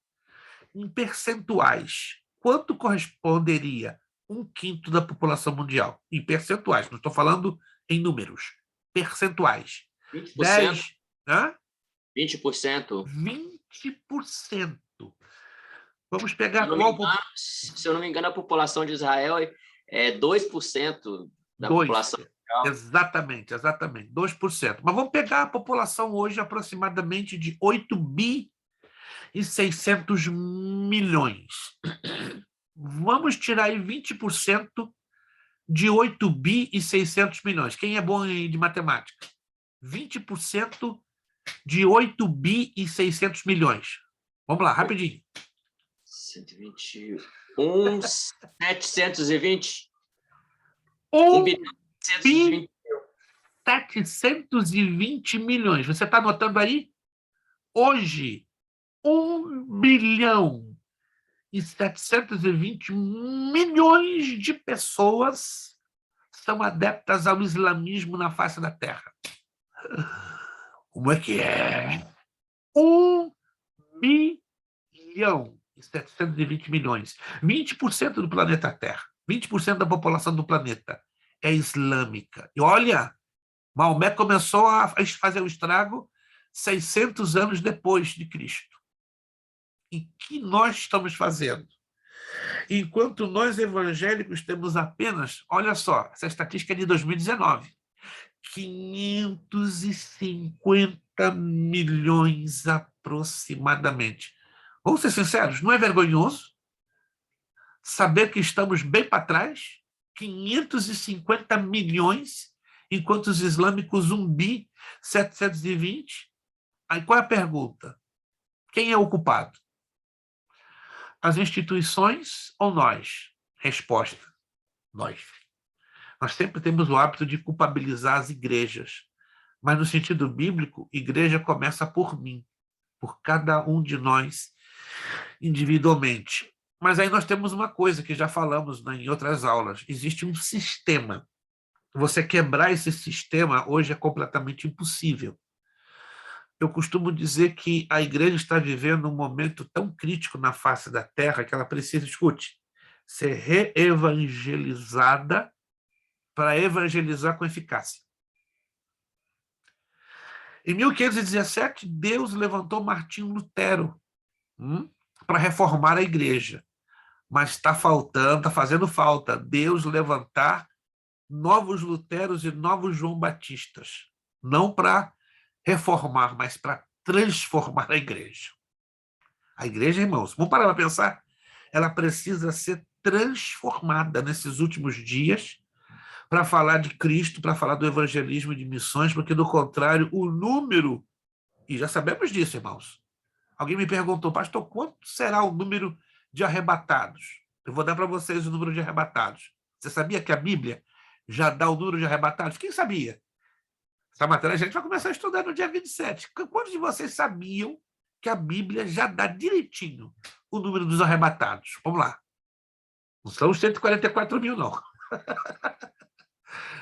Em percentuais, quanto corresponderia 1/5 da população mundial? Em percentuais, não estou falando em números. Percentuais. 20%. 10, hã? 20%. 20%. Vamos pegar qual? Se eu não me engano, a população de Israel é 2% da população. Exatamente, 2%. Mas vamos pegar a população hoje aproximadamente de 8.600 milhões. Vamos tirar aí 20% de 8.600 milhões. Quem é bom de matemática? 20% de 8.600 milhões. Vamos lá, rapidinho. 121, 720. 1.720 milhões. Você está anotando aí? Hoje, 1.720 milhões de pessoas são adeptas ao islamismo na face da Terra. Como é que é? 1.720 milhões. 20% do planeta Terra. 20% da população do planeta é islâmica. E olha, Maomé começou a fazer o estrago 600 anos depois de Cristo. E o que nós estamos fazendo? Enquanto nós evangélicos temos apenas, olha só, essa estatística é de 2019, 550 milhões aproximadamente. Vamos ser sinceros, não é vergonhoso saber que estamos bem para trás? 550 milhões, enquanto os islâmicos 1.720. Aí qual é a pergunta? Quem é o culpado? As instituições ou nós? Resposta: nós. Nós sempre temos o hábito de culpabilizar as igrejas, mas no sentido bíblico, igreja começa por mim, por cada um de nós individualmente. Mas aí nós temos uma coisa que já falamos em outras aulas: existe um sistema. Você quebrar esse sistema hoje é completamente impossível. Eu costumo dizer que a igreja está vivendo um momento tão crítico na face da Terra que ela precisa, escute, ser reevangelizada para evangelizar com eficácia. Em 1517, Deus levantou Martinho Lutero para reformar a igreja. Mas está fazendo falta Deus levantar novos Luteros e novos João Batistas. Não para reformar, mas para transformar a igreja. A igreja, irmãos, vamos parar para pensar? Ela precisa ser transformada nesses últimos dias para falar de Cristo, para falar do evangelismo e de missões, porque, do contrário, o número, e já sabemos disso, irmãos. Alguém me perguntou, pastor, quanto será o número de arrebatados? Eu vou dar para vocês o número de arrebatados. Você sabia que a Bíblia já dá o número de arrebatados? Quem sabia? Essa matéria a gente vai começar a estudar no dia 27. Quantos de vocês sabiam que a Bíblia já dá direitinho o número dos arrebatados? Vamos lá. Não são os 144 mil, não.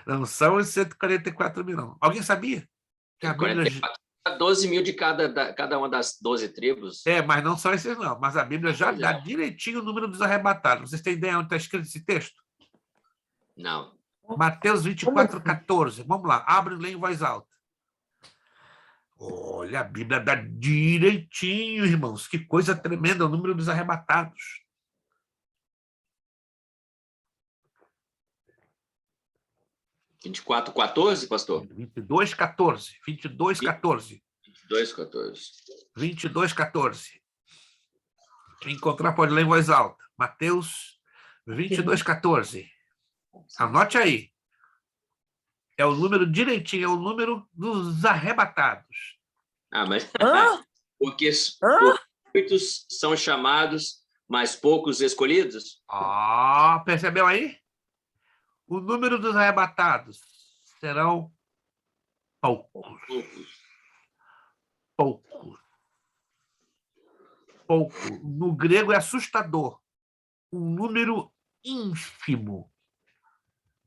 Não são os 144 mil, não. Alguém sabia? Que a Bíblia... 12 mil de cada uma das 12 tribos. Mas não são esses, não. Mas a Bíblia já dá direitinho o número dos arrebatados. Vocês têm ideia onde está escrito esse texto? Não. Mateus 24, 14. Vamos lá, abre e lê em voz alta. Olha, a Bíblia dá direitinho, irmãos. Que coisa tremenda, o número dos arrebatados. 24:14, pastor? 22:14. 22:14. 22:14. 22:14. Quem encontrar pode ler em voz alta. Mateus 22:14. Anote aí. É o número direitinho, é o número dos arrebatados. Mas Hã? porque Hã? muitos são chamados, mas poucos escolhidos? Percebeu aí? O número dos arrebatados serão poucos. Pouco. No grego é assustador. Um número ínfimo.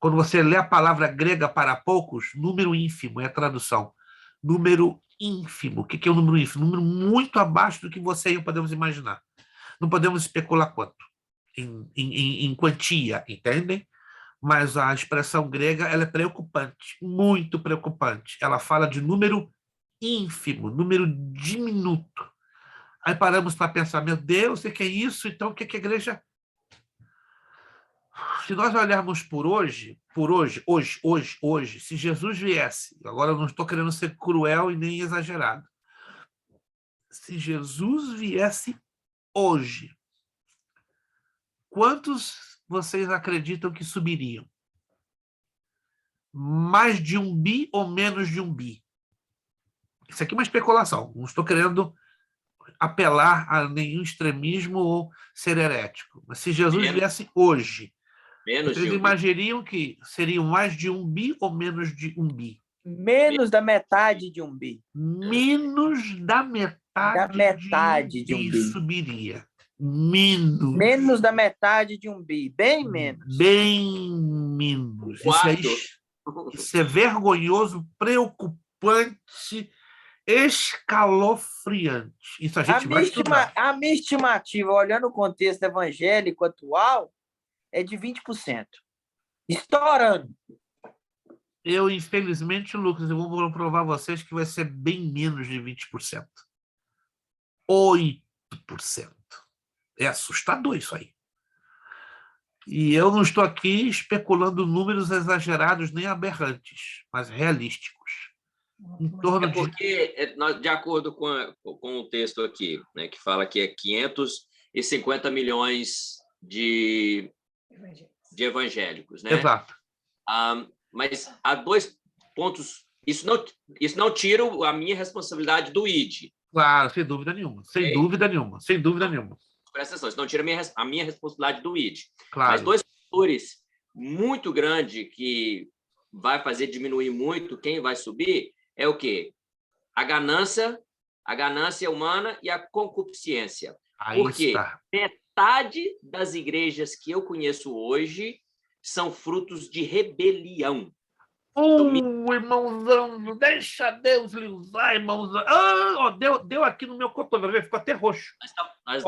Quando você lê a palavra grega para poucos, número ínfimo é a tradução. Número ínfimo. O que é um número ínfimo? Um número muito abaixo do que você e eu podemos imaginar. Não podemos especular quanto. Em quantia, entendem? Mas a expressão grega ela é preocupante, muito preocupante. Ela fala de número ínfimo, número diminuto. Aí paramos para pensar, meu Deus, o que é isso? Então, o que a igreja... Se nós olharmos por hoje, se Jesus viesse, agora eu não estou querendo ser cruel e nem exagerado, se Jesus viesse hoje, quantos vocês acreditam que subiriam? Mais de 1 bi ou menos de 1 bi? Isso aqui é uma especulação, não estou querendo apelar a nenhum extremismo ou ser herético. Mas se Jesus viesse hoje, vocês imaginariam que seriam mais de 1 bi ou menos de 1 bi? Menos da metade de 1 bi. Menos da metade de 1 bi. Subiria. Menos da metade de 1 bi. Bem menos. Bem menos. Isso é vergonhoso, preocupante, escalofriante. Isso a gente vai estudar. A minha estimativa, olhando o contexto evangélico atual, é de 20%. Estourando. Eu, infelizmente, Lucas, eu vou provar a vocês que vai ser bem menos de 20%. 8%. É assustador isso aí. E eu não estou aqui especulando números exagerados nem aberrantes, mas realísticos. Em torno porque, de acordo com o texto aqui, né, que fala que é 550 milhões de evangélicos, né? Exato. Mas há 2 pontos. Isso não tira a minha responsabilidade do ID. Claro, sem dúvida nenhuma. Sem dúvida nenhuma. Presta atenção, isso não tira a minha responsabilidade do ID. Claro. Mas 2 fatores muito grandes que vai fazer diminuir muito quem vai subir é o quê? A ganância humana e a concupiscência. Porque metade das igrejas que eu conheço hoje são frutos de rebelião. Irmãozão, deixa Deus lhe usar, irmãozão. Deu aqui no meu cotovelo, ficou até roxo. Nós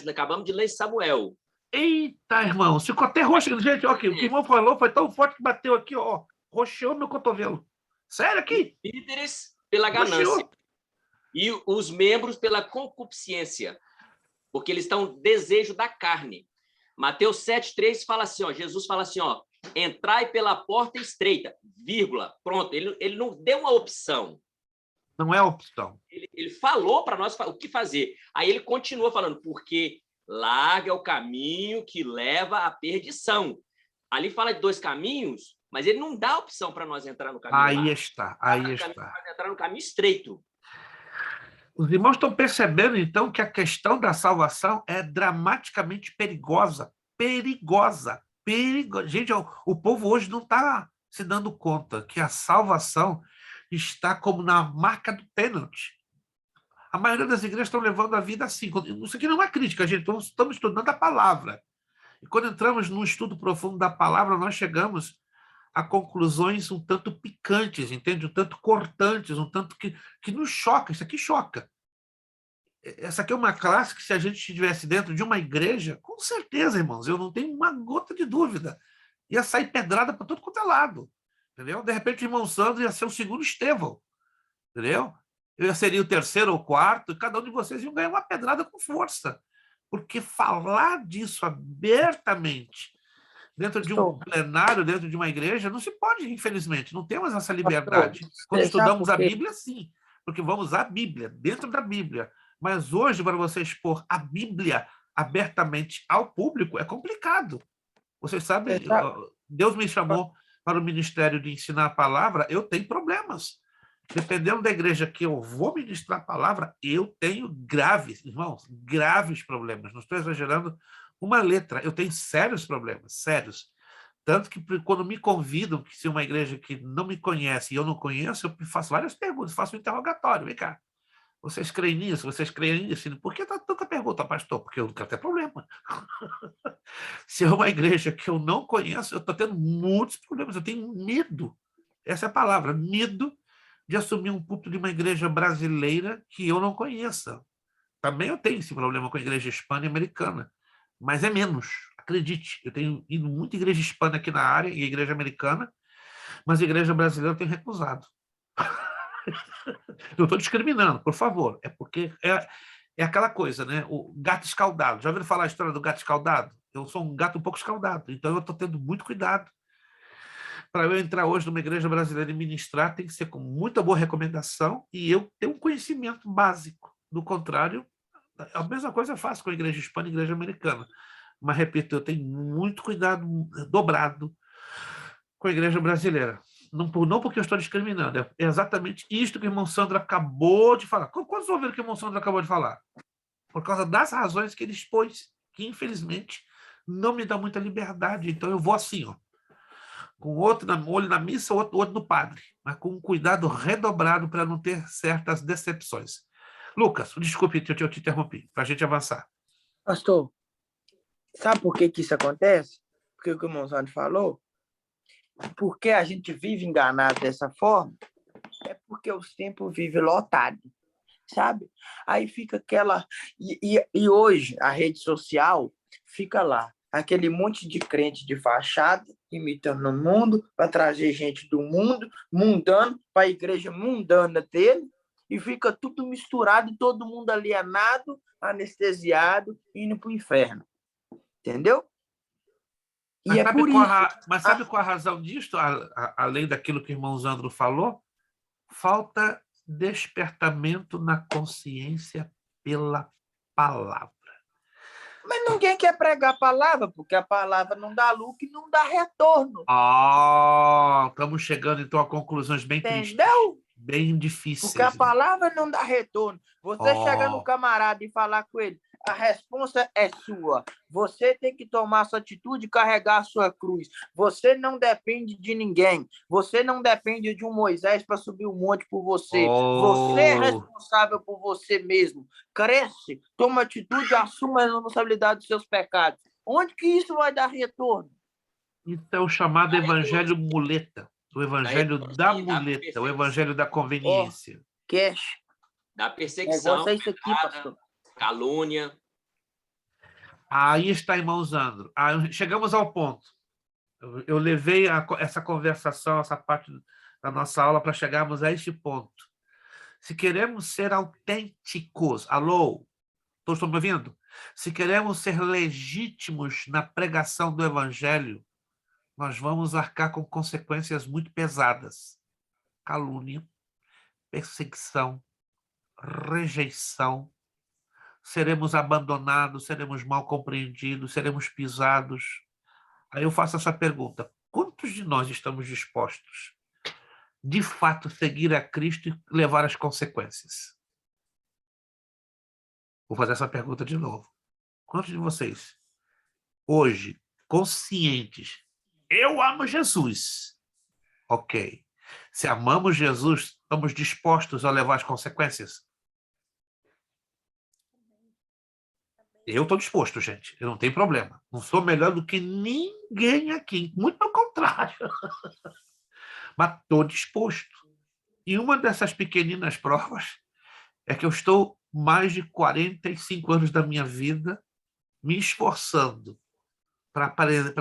acabamos de ler Samuel. Eita, irmão, ficou até roxo. Gente, ó, o que o irmão falou foi tão forte que bateu aqui, ó, roxeou meu cotovelo. Sério aqui? Líderes pela ganância. Roxeou. E os membros pela concupiscência, porque eles estão no desejo da carne. Mateus 7:3 fala assim, ó, Jesus fala assim, ó, entrai pela porta estreita, vírgula, pronto. Ele não deu uma opção. Não é opção. Ele falou para nós o que fazer. Aí ele continua falando, porque larga o caminho que leva à perdição. Ali fala de 2 caminhos, mas ele não dá opção para nós entrar no caminho. Aí está. Entrar no caminho estreito. Os irmãos estão percebendo, então, que a questão da salvação é dramaticamente perigosa. Perigosa. Gente, o povo hoje não está se dando conta que a salvação está como na marca do pênalti. A maioria das igrejas estão levando a vida assim. Isso aqui não é uma crítica, gente. Estamos estudando a palavra. E quando entramos num estudo profundo da palavra, nós chegamos a conclusões um tanto picantes, entende? Um tanto cortantes, um tanto que nos choca. Isso aqui choca. Essa aqui é uma classe que, se a gente estivesse dentro de uma igreja, com certeza, irmãos, eu não tenho uma gota de dúvida, ia sair pedrada para todo quanto é lado. Entendeu? De repente, o irmão Sandro ia ser o segundo Estevão. Entendeu? Eu seria o terceiro ou quarto, e cada um de vocês ia ganhar uma pedrada com força. Porque falar disso abertamente, Dentro de um Pastor, plenário, dentro de uma igreja, não se pode, infelizmente, não temos essa liberdade. Quando você sabe estudamos por a quê? Bíblia, sim, porque vamos usar a Bíblia, dentro da Bíblia. Mas hoje, para você expor a Bíblia abertamente ao público, é complicado. Vocês sabem, Você sabe, Deus me chamou para o ministério de ensinar a palavra, eu tenho problemas. Dependendo da igreja que eu vou ministrar a palavra, eu tenho graves, irmãos, graves problemas. Não estou exagerando uma letra. Eu tenho sérios problemas, sérios. Tanto que quando me convidam, que se uma igreja que não me conhece e eu não conheço, eu faço várias perguntas, faço um interrogatório. Vem cá, vocês creem nisso? Vocês creem nisso? Por que tanta pergunta, pastor? Porque eu não quero ter problema. Se é uma igreja que eu não conheço, eu estou tendo muitos problemas, eu tenho medo. Essa é a palavra, medo de assumir um púlpito de uma igreja brasileira que eu não conheça. Também eu tenho esse problema com a igreja hispana e americana, mas é menos, acredite. Eu tenho ido muita igreja hispana aqui na área e igreja americana, mas a igreja brasileira eu tenho recusado. Não estou discriminando, por favor. É porque é aquela coisa, né? O gato escaldado. Já ouviram falar a história do gato escaldado? Eu sou um gato um pouco escaldado, então eu estou tendo muito cuidado. Para eu entrar hoje numa igreja brasileira e ministrar, tem que ser com muita boa recomendação e eu ter um conhecimento básico. Do contrário, a mesma coisa eu faço com a igreja hispana e a igreja americana. Mas, repito, eu tenho muito cuidado dobrado com a igreja brasileira. Não porque eu estou discriminando, é exatamente isto que o irmão Sandro acabou de falar. Quantos ouviram que o irmão Sandro acabou de falar? Por causa das razões que ele expôs, que infelizmente não me dá muita liberdade. Então eu vou assim, ó, com outro olho na missa, outro olho no padre, mas com um cuidado redobrado para não ter certas decepções. Lucas, desculpe, eu te interrompi, para a gente avançar. pastor, sabe por que que isso acontece? Porque o que o irmão Sandro falou? Porque a gente vive enganado dessa forma, é porque os tempos vivem lotados, sabe? Aí fica aquela... E hoje, a rede social fica lá, aquele monte de crente de fachada, imitando o mundo, para trazer gente do mundo, mundano, para a igreja mundana dele, e fica tudo misturado, todo mundo alienado, anestesiado, indo para o inferno. Entendeu? Mas E é sabe por qual isso. mas sabe qual a razão disto, além daquilo que o irmão Zandro falou? Falta despertamento na consciência pela palavra. Mas ninguém quer pregar a palavra, porque a palavra não dá lucro e não dá retorno. Estamos chegando então a conclusões bem tristes, Entendeu? bem Porque difíceis. a palavra não dá retorno. Você chegar no camarada e falar com ele, a resposta é sua. Você tem que tomar sua atitude e carregar a sua cruz. Você não depende de ninguém. Você não depende de um Moisés para subir o monte por você. Você é responsável por você mesmo. Cresce, toma atitude e assuma a responsabilidade dos seus pecados. Onde que isso vai dar retorno? Então, o chamado evangelho muleta, o evangelho da muleta, o evangelho da conveniência. Cash. Da perseguição, É isso aqui, pastor. calúnia. Aí está, irmão Zandro. Chegamos ao ponto. Eu levei essa conversação, essa parte da nossa aula para chegarmos a este ponto. Se queremos ser autênticos, alô, estão me ouvindo? Se queremos ser legítimos na pregação do evangelho, nós vamos arcar com consequências muito pesadas. Calúnia, perseguição, rejeição, seremos abandonados, seremos mal compreendidos, seremos pisados. Aí eu faço essa pergunta: quantos de nós estamos dispostos, de fato, seguir a Cristo e levar as consequências? Vou fazer essa pergunta de novo. Quantos de vocês, hoje, conscientes, eu amo Jesus? Ok. Se amamos Jesus, estamos dispostos a levar as consequências? Eu estou disposto, gente. Eu não tenho problema. Não sou melhor do que ninguém aqui. Muito pelo contrário. Mas estou disposto. E uma dessas pequeninas provas é que eu estou mais de 45 anos da minha vida me esforçando para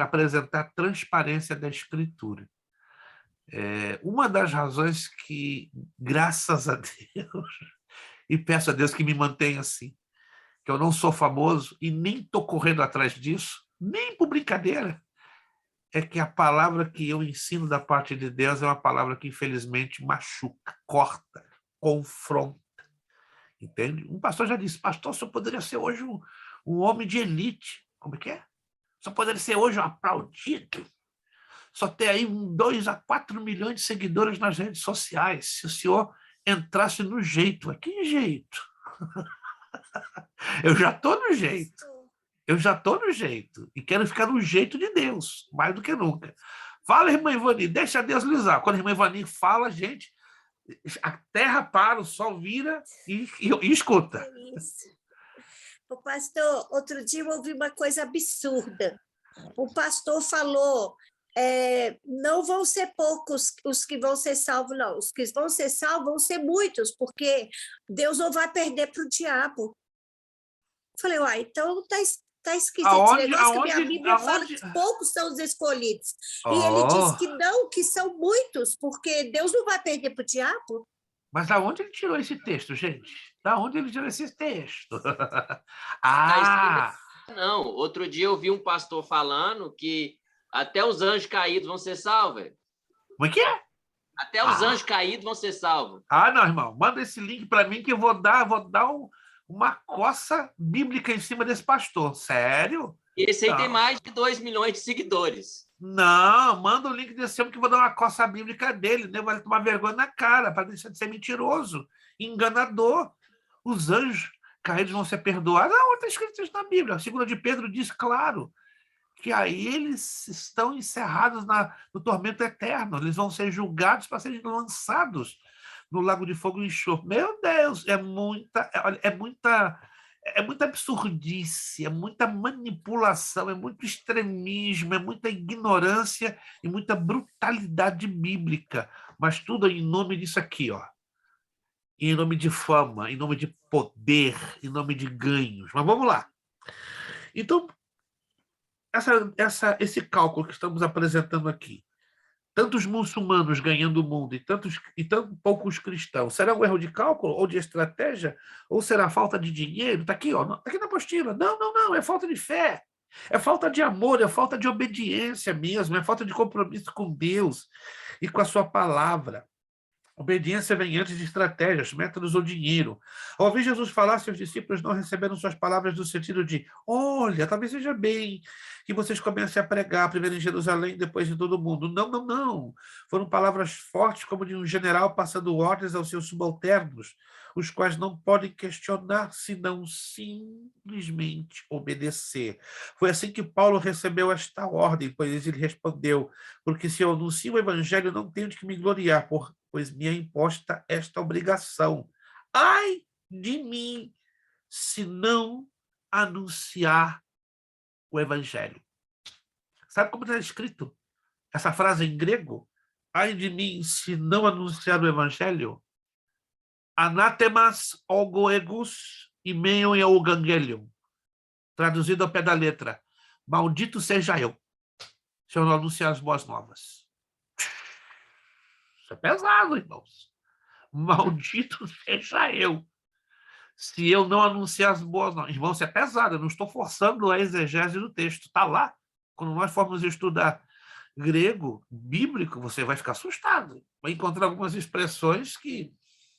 apresentar a transparência da Escritura. Uma das razões que, graças a Deus, e peço a Deus que me mantenha assim, que eu não sou famoso e nem estou correndo atrás disso, nem por brincadeira, é que a palavra que eu ensino da parte de Deus é uma palavra que, infelizmente, machuca, corta, confronta. Entende? Um pastor já disse, pastor, só poderia ser hoje um homem de elite. Como é que é? Só poderia ser hoje um aplaudido. Só ter aí 2 a 4 milhões de seguidores nas redes sociais. Se o senhor entrasse no jeito. Que jeito? Eu já estou no jeito. Eu já estou no jeito. E quero ficar no jeito de Deus, mais do que nunca. Fala, irmã Ivani, deixa Deus lhe usar. Quando a irmã Ivani fala, gente, a terra para, o sol vira e escuta. É isso. O pastor, outro dia eu ouvi uma coisa absurda. O pastor falou, não vão ser poucos os que vão ser salvos, não. Os que vão ser salvos vão ser muitos, porque Deus não vai perder para o diabo. Falei, uai, então está escrito esse negócio que a minha Bíblia fala que poucos são os escolhidos. E ele diz que não, que são muitos, porque Deus não vai perder para o diabo. Mas da onde ele tirou esse texto, gente? Da onde ele tirou esse texto? Não, outro dia eu vi um pastor falando que até os anjos caídos vão ser salvos. Como é que é? Até os anjos caídos vão ser salvos. Não, irmão. Manda esse link para mim que eu vou dar uma coça bíblica em cima desse pastor. Sério? Esse aí tem mais de 2 milhões de seguidores. Não, manda o link desse homem que eu vou dar uma coça bíblica dele, né? Vai tomar vergonha na cara, para deixar de ser mentiroso, enganador. Os anjos caídos vão ser perdoados. Não, está escrito isso na Bíblia. A 2 de Pedro diz claro que aí eles estão encerrados no tormento eterno. Eles vão ser julgados para serem lançados no lago de fogo e enxofre. Meu Deus, é muita absurdice, é muita manipulação, é muito extremismo, é muita ignorância e muita brutalidade bíblica. Mas tudo em nome disso aqui, ó. Em nome de fama, em nome de poder, em nome de ganhos. Mas vamos lá. Então, esse cálculo que estamos apresentando aqui, tantos muçulmanos ganhando o mundo e tão poucos cristãos, será um erro de cálculo ou de estratégia? Ou será falta de dinheiro? Está aqui, ó, tá aqui na apostila. Não, é falta de fé. É falta de amor, é falta de obediência mesmo, é falta de compromisso com Deus e com a sua palavra. Obediência vem antes de estratégias, métodos ou dinheiro. Ao ouvir Jesus falar, seus discípulos não receberam suas palavras no sentido de, olha, talvez seja bem que vocês comecem a pregar primeiro em Jerusalém, depois em todo o mundo. Não. Foram palavras fortes como de um general passando ordens aos seus subalternos, os quais não podem questionar, senão simplesmente obedecer. Foi assim que Paulo recebeu esta ordem, pois ele respondeu, porque se eu anuncio o evangelho, não tenho de que me gloriar, pois me é imposta esta obrigação. Ai de mim, se não anunciar o evangelho. Sabe como está escrito essa frase em grego? Ai de mim, se não anunciar o evangelho. Anatemas ogoegus imeion eugangelion. Traduzido ao pé da letra. Maldito seja eu, se eu não anunciar as boas novas. Isso é pesado, irmãos. Maldito seja eu, se eu não anunciar as boas novas. Irmãos, isso é pesado. Eu não estou forçando a exegese do texto. Está lá. Quando nós formos estudar grego, bíblico, você vai ficar assustado. Vai encontrar algumas expressões que,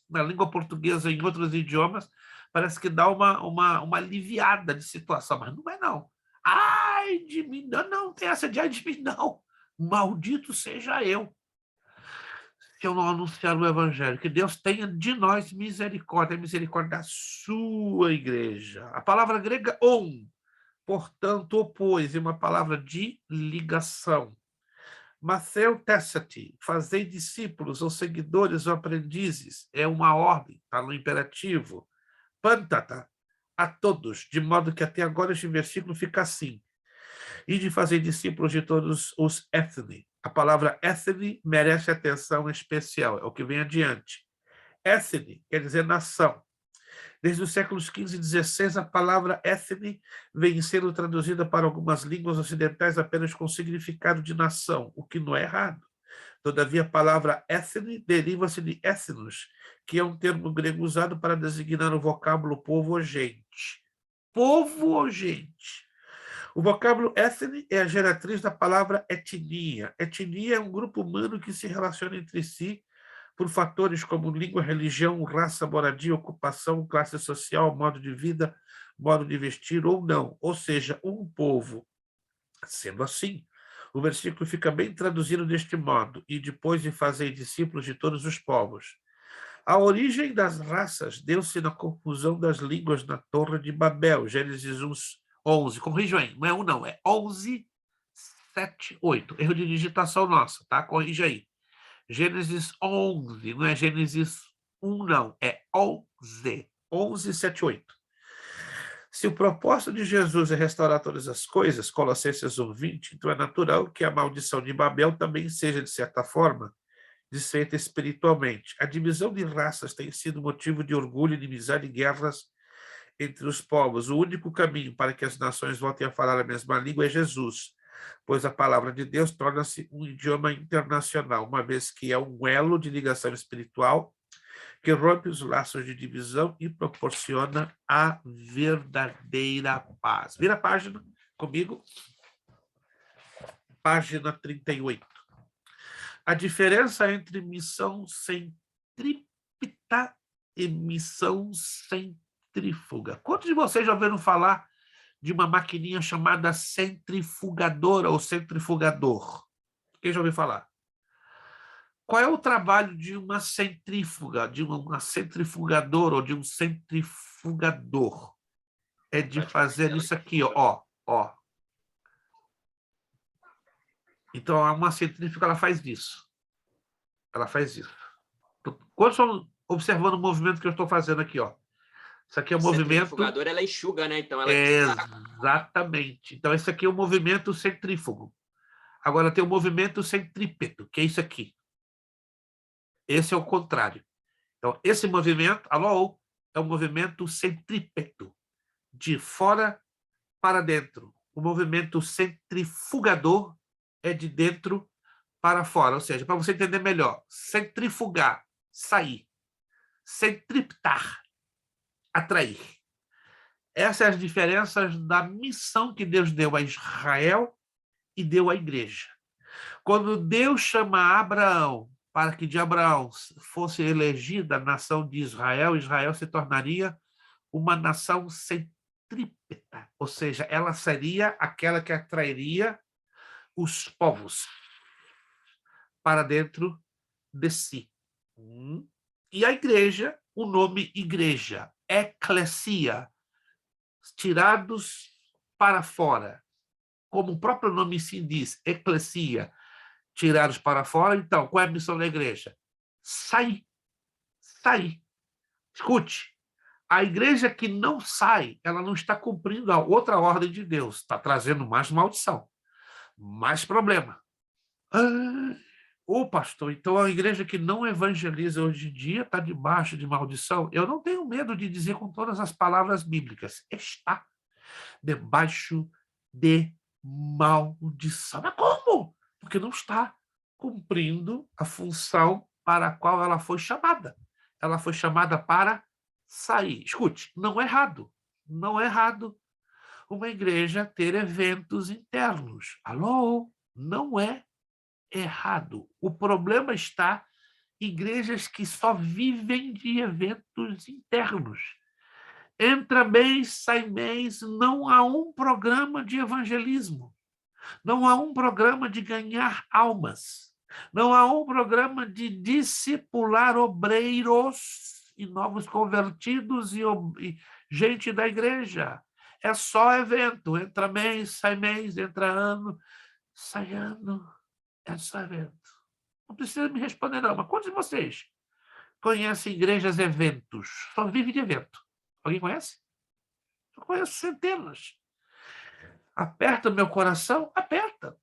na língua portuguesa e em outros idiomas, parece que dá uma aliviada de situação. Mas não é, não. Ai de mim, não tem essa de ai de mim, não. Maldito seja eu, se eu não anunciar o evangelho. Que Deus tenha de nós misericórdia, misericórdia da sua igreja. A palavra grega on, portanto, opôs, é uma palavra de ligação. Matheu tessati, fazei discípulos, ou seguidores, ou aprendizes, é uma ordem, está no imperativo. Pantata, a todos, de modo que até agora este versículo fica assim. E de fazer discípulos de todos os ethni. A palavra ethni merece atenção especial, é o que vem adiante. Ethni quer dizer nação. Desde os séculos XV e XVI, a palavra ethne vem sendo traduzida para algumas línguas ocidentais apenas com significado de nação, o que não é errado. Todavia, a palavra ethne deriva-se de ethnos, que é um termo grego usado para designar o vocábulo povo ou gente. Povo ou gente. O vocábulo ethne é a geratriz da palavra etnia. Etnia é um grupo humano que se relaciona entre si por fatores como língua, religião, raça, moradia, ocupação, classe social, modo de vida, modo de vestir ou não, ou seja, um povo. Sendo assim, o versículo fica bem traduzido deste modo: e depois de fazer discípulos de todos os povos. A origem das raças deu-se na confusão das línguas na Torre de Babel, Gênesis 11. Corrijam aí, não é 1 não, é 11, 7, 8. Erro de digitação nossa, tá? Corrija aí. Gênesis 11, não é Gênesis 1 não, é 11. 11, 7, 8. Se o propósito de Jesus é restaurar todas as coisas, Colossenses 1:20, então é natural que a maldição de Babel também seja, de certa forma, desfeita espiritualmente. A divisão de raças tem sido motivo de orgulho, inimizade e guerras entre os povos. O único caminho para que as nações voltem a falar a mesma língua é Jesus, pois a palavra de Deus torna-se um idioma internacional, uma vez que é um elo de ligação espiritual que rompe os laços de divisão e proporciona a verdadeira paz. Vira a página comigo. Página 38. A diferença entre missão centrípeta e missão centrífuga. Quantos de vocês já ouviram falar de uma maquininha chamada centrifugadora ou centrifugador? Quem já ouviu falar? Qual é o trabalho de uma centrífuga, de uma centrifugadora ou de um centrifugador? É de fazer isso aqui, ó. Então, uma centrífuga, ela faz isso. Ela faz isso. Quando estão observando o movimento que eu estou fazendo aqui, ó. Isso aqui é o movimento... Centrifugadora, ela enxuga, né? Então, ela... Exatamente. Então, esse aqui é o movimento centrífugo. Agora, tem o movimento centrípeto, que é isso aqui. Esse é o contrário. Então, esse movimento, é o movimento centrípeto, de fora para dentro. O movimento centrifugador é de dentro para fora. Ou seja, para você entender melhor, centrifugar, sair. Centriptar, atrair. Essas são as diferenças da missão que Deus deu a Israel e deu à igreja. Quando Deus chama Abraão para que de Abraão fosse elegida a nação de Israel, Israel se tornaria uma nação centrípeta, ou seja, ela seria aquela que atrairia os povos para dentro de si. E a igreja, o nome igreja, eclesia, tirados para fora, como o próprio nome se diz, eclesia, tirados para fora. Então, qual é a missão da igreja? Sair. Sair. Escute, a igreja que não sai, ela não está cumprindo a outra ordem de Deus, está trazendo mais maldição, mais problema. Pastor, então a igreja que não evangeliza hoje em dia está debaixo de maldição? Eu não tenho medo de dizer com todas as palavras bíblicas, está debaixo de maldição. Mas como? Porque não está cumprindo a função para a qual ela foi chamada. Ela foi chamada para sair. Escute, não é errado. Não é errado uma igreja ter eventos internos. Alô? Não é errado. O problema está em igrejas que só vivem de eventos internos. Entra mês, sai mês, não há um programa de evangelismo. Não há um programa de ganhar almas. Não há um programa de discipular obreiros e novos convertidos e gente da igreja. É só evento. Entra mês, entra ano, sai ano. É só evento. Não precisa me responder, não. Mas quantos de vocês conhecem igrejas eventos? Só vive de evento. Alguém conhece? Eu conheço centenas. Aperta o meu coração? Aperta.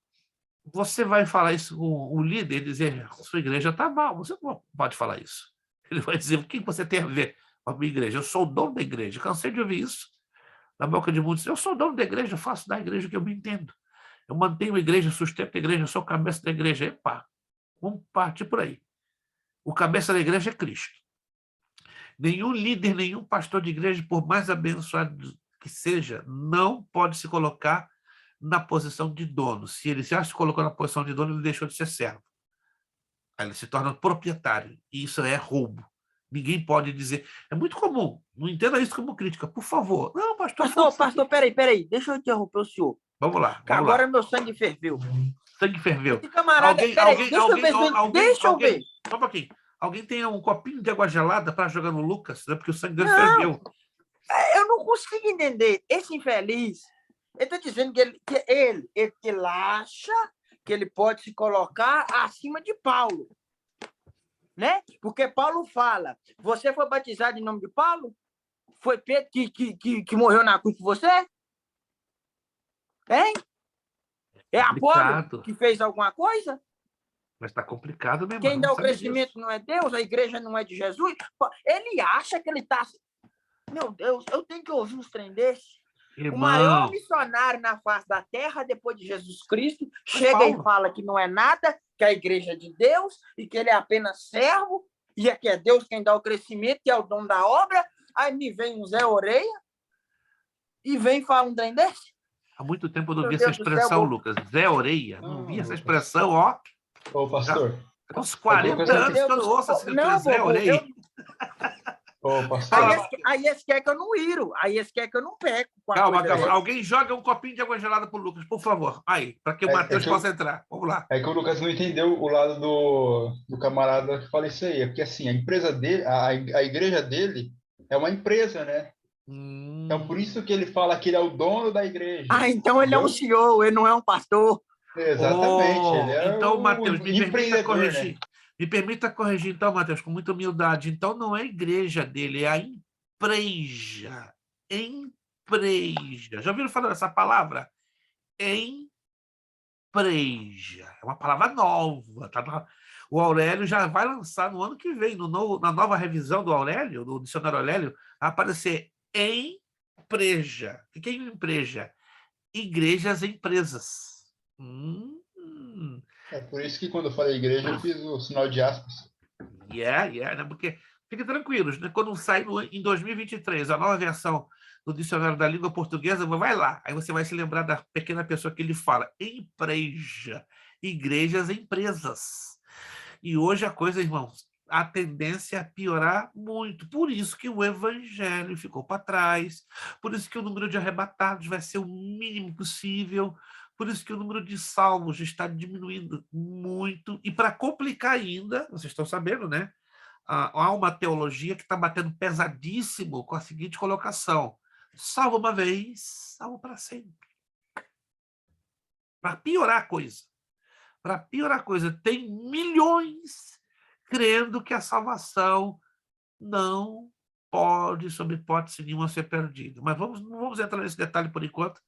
Você vai falar isso com o líder e dizer, sua igreja está mal. Você não pode falar isso. Ele vai dizer, o que você tem a ver com a minha igreja? Eu sou o dono da igreja. Cansei de ouvir isso na boca de muitos. Eu sou o dono da igreja, eu faço da igreja o que eu me entendo. Eu mantenho a igreja, sustento a igreja, eu sou cabeça da igreja. Epa, vamos partir por aí. O cabeça da igreja é Cristo. Nenhum líder, nenhum pastor de igreja, por mais abençoado que seja, não pode se colocar na posição de dono. Se ele já se colocou na posição de dono, ele deixou de ser servo. Aí ele se torna proprietário. E isso é roubo. Ninguém pode dizer. É muito comum. Não entenda isso como crítica, por favor. Não, pastor. Pastor, peraí. Deixa eu interromper o senhor. Vamos lá. Que agora meu sangue ferveu. Sangue ferveu. Esse camarada, deixa eu ver. Só um pouquinho. Alguém tem um copinho de água gelada para jogar no Lucas? Né? Porque o sangue dele Não. ferveu. Eu não consigo entender. Esse infeliz, ele está dizendo que ele acha que ele pode se colocar acima de Paulo. Né? Porque Paulo fala, você foi batizado em nome de Paulo? Foi Pedro que morreu na cruz por você? Hein? É Apolo que fez alguma coisa? Mas está complicado, né, Quem mano? dá o crescimento não é Deus, a igreja não é de Jesus. Ele acha que ele está... Meu Deus, eu tenho que ouvir uns trem desses. Irmão. O maior missionário na face da terra, depois de Jesus Cristo, chega e fala que não é nada, que a igreja é de Deus e que ele é apenas servo, e é que é Deus quem dá o crescimento, que é o dono da obra. Aí me vem um Zé Orelha e vem falar um trem desse. Há muito tempo eu não vi essa expressão, Lucas. Zé Orelha. Não vi essa expressão, ó. Ô, pastor. Há uns 40 anos que eu não ouço essa expressão, Zé Orelha. Ô, pastor. Aí eles querem que eu não iro. Aí eles querem que eu não peco. Calma. Alguém joga um copinho de água gelada pro Lucas, por favor. Aí, para que o Matheus possa entrar. Vamos lá. É que o Lucas não entendeu o lado do camarada que fala isso aí. É porque, assim, a empresa dele, a igreja dele é uma empresa, né? Então, por isso que ele fala que ele é o dono da igreja. Então ele é um CEO, ele não é um pastor. Exatamente. Ele é então, Matheus, me permita corrigir. Né? Me permita corrigir, então, Matheus, com muita humildade. Então, não é a igreja dele, é a empresa. Empresa. Já ouviram falar dessa palavra? Empresa. É uma palavra nova. Tá? O Aurélio já vai lançar no ano que vem, na nova revisão do Aurélio, do dicionário Aurélio, vai aparecer empresa. O que é empresa? Igrejas, empresas. É por isso que quando eu falei igreja, eu fiz o sinal de aspas. Né? Porque, fiquem tranquilos, né? Quando sai em 2023 a nova versão do dicionário da língua portuguesa, vai lá. Aí você vai se lembrar da pequena pessoa que ele fala. Empresa. Igrejas, empresas. E hoje a coisa, irmãos, a tendência é a piorar muito. Por isso que o evangelho ficou para trás. Por isso que o número de arrebatados vai ser o mínimo possível. Por isso que o número de salvos está diminuindo muito. E para complicar ainda, vocês estão sabendo, né? Há uma teologia que está batendo pesadíssimo com a seguinte colocação. Salvo uma vez, salvo para sempre. Para piorar a coisa, tem milhões crendo que a salvação não pode, sob hipótese nenhuma, ser perdida. Mas não vamos entrar nesse detalhe por enquanto.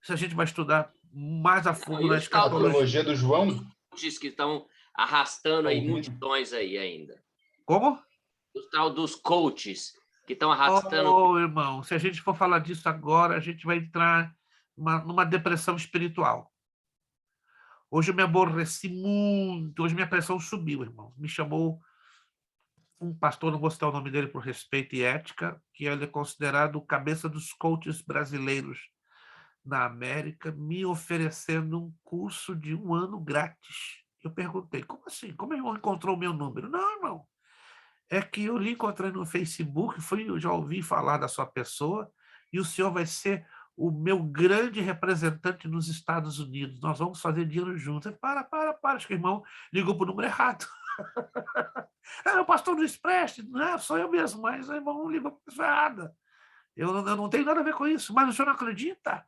Se a gente vai estudar mais a fundo na escatologia do João, que estão arrastando aí multidões aí ainda. Como? O tal dos coaches que estão arrastando. Irmão, se a gente for falar disso agora, a gente vai entrar numa depressão espiritual. Hoje eu me aborreci muito, hoje minha pressão subiu, irmão. Me chamou um pastor, não vou citar o nome dele por respeito e ética, que ele é considerado o cabeça dos coaches brasileiros na América, me oferecendo um curso de 1 ano grátis. Eu perguntei, como assim? Como ele encontrou o meu número? Não, irmão, é que eu lhe encontrei no Facebook, eu já ouvi falar da sua pessoa, e o senhor vai ser o meu grande representante nos Estados Unidos. Nós vamos fazer dinheiro juntos. Para. Acho que o irmão ligou para o número errado. O pastor Luiz Preste, não, sou eu mesmo, mas o irmão ligou para a pessoa errada. Eu não tenho nada a ver com isso. Mas o senhor não acredita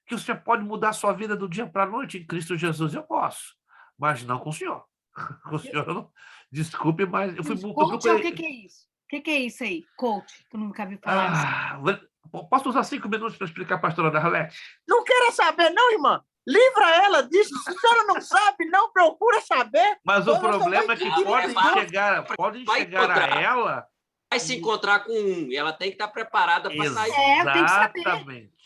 que o senhor pode mudar a sua vida do dia para a noite em Cristo Jesus? Eu posso, mas não com o senhor. Com o senhor, não. Desculpe, mas eu fui... Coach, o que é isso? O que é isso aí? Coach, que eu nunca vi falar. Posso usar 5 minutos para explicar a pastora Darlete? Não quero saber, não, irmã. Livra ela disso. Se a senhora não sabe, não procura saber. Mas o problema é que podem chegar a ela... Vai se encontrar com um, e ela tem que estar preparada para sair. Tem que saber. Exatamente.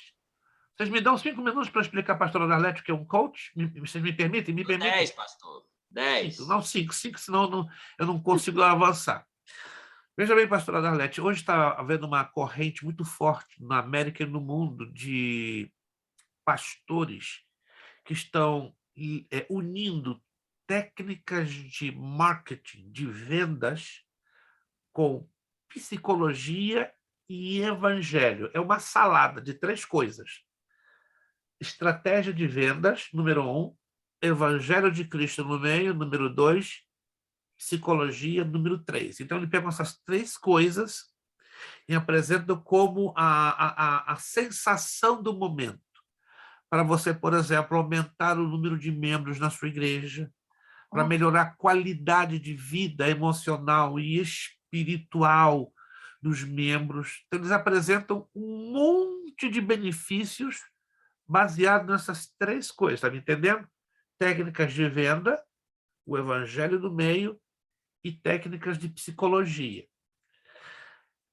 Vocês me dão 5 minutos para explicar a pastora Darlete o que é um coach? Vocês me permitem? 10, pastor. 10. Não, 5, senão eu não consigo avançar. Veja bem, pastora Darlete, hoje está havendo uma corrente muito forte na América e no mundo de pastores que estão unindo técnicas de marketing, de vendas, com psicologia e evangelho. É uma salada de 3 coisas. Estratégia de vendas, número 1, evangelho de Cristo no meio, número 2, psicologia, número 3. Então, ele pega essas 3 coisas e apresenta como a sensação do momento. Para você, por exemplo, aumentar o número de membros na sua igreja, para melhorar a qualidade de vida emocional e espiritual dos membros. Então, eles apresentam um monte de benefícios baseado nessas 3 coisas, está me entendendo? Técnicas de venda, o evangelho do meio e técnicas de psicologia.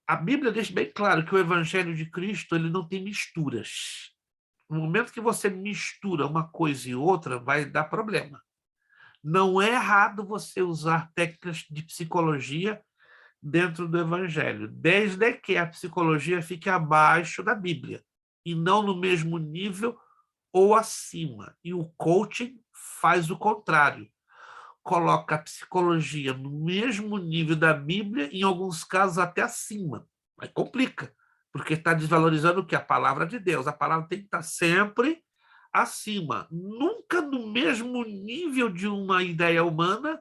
A Bíblia deixa bem claro que o evangelho de Cristo ele não tem misturas. No momento que você mistura uma coisa e outra, vai dar problema. Não é errado você usar técnicas de psicologia dentro do evangelho, desde que a psicologia fique abaixo da Bíblia e não no mesmo nível ou acima. E o coaching faz o contrário. Coloca a psicologia no mesmo nível da Bíblia, em alguns casos até acima. Aí complica, porque está desvalorizando o que? A palavra de Deus. A palavra tem que estar sempre acima, nunca no mesmo nível de uma ideia humana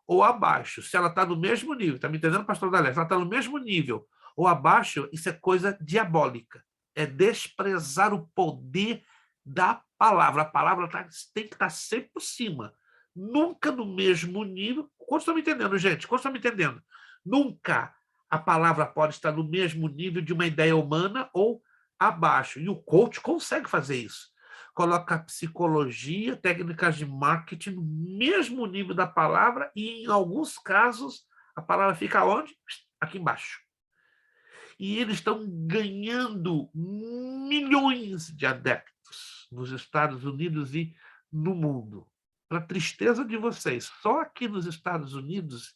ou abaixo. Se ela está no mesmo nível, está me entendendo, pastor Dalé? Se ela está no mesmo nível ou abaixo, isso é coisa diabólica. É desprezar o poder da palavra. A palavra tem que estar sempre por cima. Nunca no mesmo nível. Quantos estão me entendendo, gente? Quantos estão me entendendo? Nunca a palavra pode estar no mesmo nível de uma ideia humana ou abaixo. E o coach consegue fazer isso. Coloca a psicologia, técnicas de marketing no mesmo nível da palavra e, em alguns casos, a palavra fica onde? Aqui embaixo. E eles estão ganhando milhões de adeptos nos Estados Unidos e no mundo. Para a tristeza de vocês, só aqui nos Estados Unidos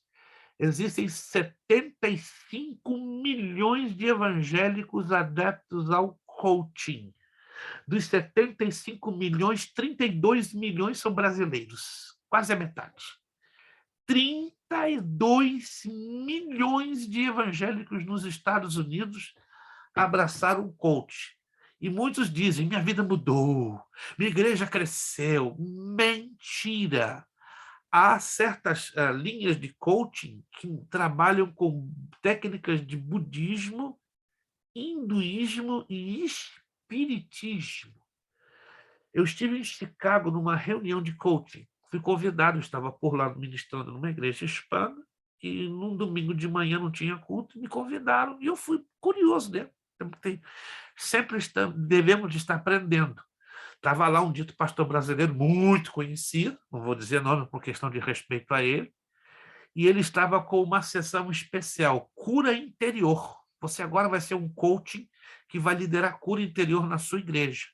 existem 75 milhões de evangélicos adeptos ao coaching. Dos 75 milhões, 32 milhões são brasileiros, quase a metade. 32 milhões de evangélicos nos Estados Unidos abraçaram o coach. E muitos dizem, minha vida mudou, minha igreja cresceu. Mentira! Há certas linhas de coaching que trabalham com técnicas de budismo, hinduísmo e espiritismo. Eu estive em Chicago numa reunião de coaching. Fui convidado, estava por lá ministrando numa igreja hispana e num domingo de manhã não tinha culto, me convidaram e eu fui curioso, né? Sempre devemos de estar aprendendo. Estava lá um dito pastor brasileiro muito conhecido, não vou dizer nome por questão de respeito a ele, e ele estava com uma sessão especial, cura interior. Você agora vai ser um coaching que vai liderar cura interior na sua igreja.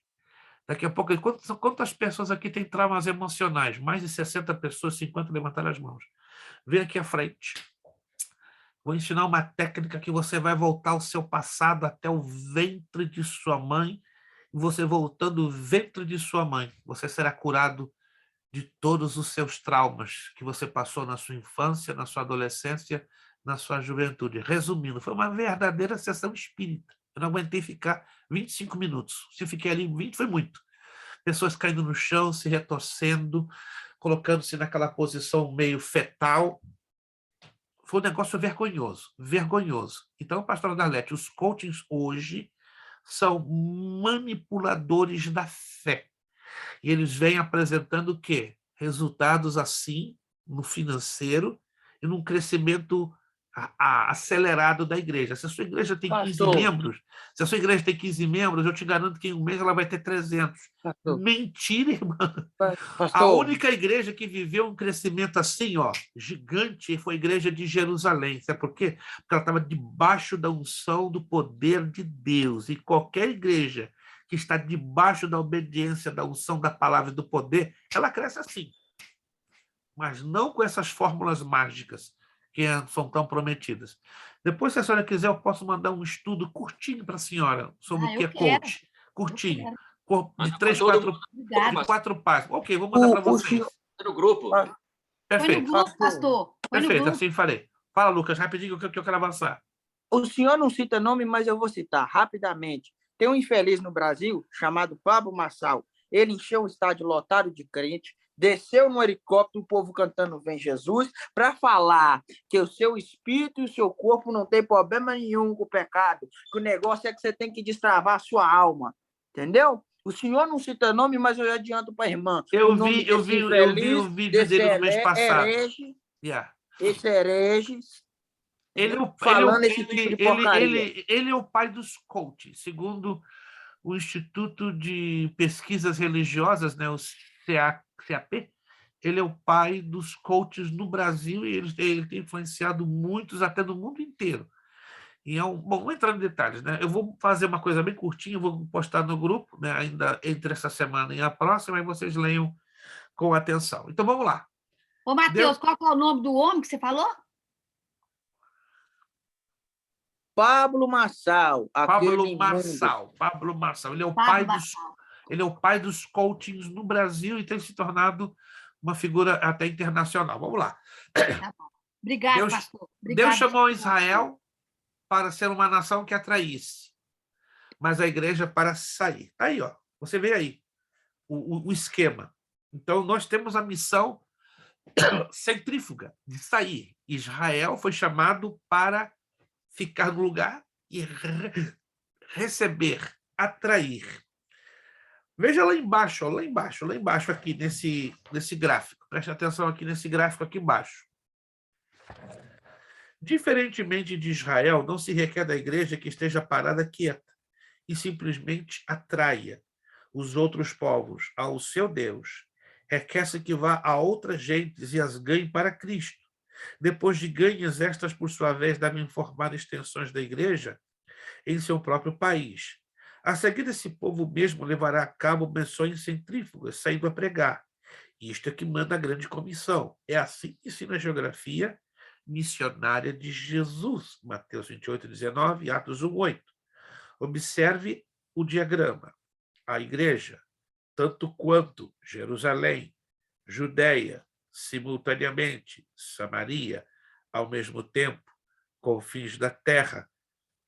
Daqui a pouco, quantas pessoas aqui têm traumas emocionais? Mais de 60 pessoas, 50 levantaram as mãos. Vem aqui à frente. Vou ensinar uma técnica que você vai voltar ao seu passado até o ventre de sua mãe. E você voltando o ventre de sua mãe, você será curado de todos os seus traumas que você passou na sua infância, na sua adolescência, na sua juventude. Resumindo, foi uma verdadeira sessão espírita. Eu não aguentei ficar 25 minutos. Se eu fiquei ali 20, foi muito. Pessoas caindo no chão, se retorcendo, colocando-se naquela posição meio fetal. Foi um negócio vergonhoso, vergonhoso. Então, pastor Darlete, os coachings hoje são manipuladores da fé. E eles vêm apresentando o quê? Resultados assim, no financeiro e num crescimento acelerado da igreja. Se a sua igreja tem 15 membros, se a sua igreja tem 15 membros, eu te garanto que em um mês ela vai ter 300. Mentira, irmã. A única igreja que viveu um crescimento assim, ó, gigante, foi a igreja de Jerusalém. Sabe por quê? Porque ela estava debaixo da unção do poder de Deus. E qualquer igreja que está debaixo da obediência, da unção da palavra e do poder, ela cresce assim. Mas não com essas fórmulas mágicas que são tão prometidas. Depois, se a senhora quiser, eu posso mandar um estudo curtinho para a senhora sobre o que é coach. Curtinho. corpo de Manda 3, pra todo 4, mundo. Obrigada. de 4 partes. Ok, vou mandar para O vocês. senhor, No grupo. Põe no Perfeito, grupo, pastor. Põe no perfeito, grupo. assim farei. Fala, Lucas, rapidinho que eu quero avançar. o senhor não cita nome, mas eu vou citar rapidamente. Tem um infeliz no Brasil chamado Pablo Marçal. Ele encheu um estádio lotado de crente, desceu no helicóptero, o povo cantando Vem Jesus, para falar que o seu espírito e o seu corpo não tem problema nenhum com o pecado, que o negócio é que você tem que destravar a sua alma. Entendeu? O senhor não cita nome, mas eu adianto para a irmã. Eu o nome vi, eu desse vi, eu vi infeliz, o vídeo desse dele no mês passado. herege, Yeah. esse herege, Ele, falando esse tipo de porcaria. ele é o pai dos coaches, segundo o Instituto de Pesquisas Religiosas, né, o CAP, ele é o pai dos coaches no Brasil e ele tem influenciado muitos até do mundo inteiro. E bom, vou entrar em detalhes, né? Eu vou fazer uma coisa bem curtinha, vou postar no grupo, né, ainda entre essa semana e a próxima, e vocês leiam com atenção. Então, vamos lá. Ô, Matheus, qual que é o nome do homem que você falou? Pablo Marçal, Pablo Marçal. Ele é o pai Pablo dos, ele é o pai dos coachings no Brasil e tem se tornado uma figura até internacional. Vamos lá. Tá bom. Obrigado, Deus, pastor. Deus Obrigado. chamou Israel para ser uma nação que atraísse, mas a igreja para sair. Aí, ó, você vê aí o esquema. Então, nós temos a missão centrífuga de sair. Israel foi chamado para ficar no lugar e receber, atrair. Veja lá embaixo, ó, lá embaixo aqui nesse gráfico. Preste atenção aqui nesse gráfico aqui embaixo. Diferentemente de Israel, não se requer da igreja que esteja parada quieta e simplesmente atraia os outros povos ao seu Deus. Requer-se que vá a outras gentes e as ganhe para Cristo. Depois de ganhas, estas, por sua vez, devem formar extensões da igreja em seu próprio país. A seguir, esse povo mesmo levará a cabo missões centrífugas, saindo a pregar. Isto é que manda a grande comissão. É assim que ensina a geografia missionária de Jesus. Mateus 28, 19 e Atos 1, 8. Observe o diagrama. A igreja, tanto quanto Jerusalém, Judeia, simultaneamente, Samaria, ao mesmo tempo, confins da terra,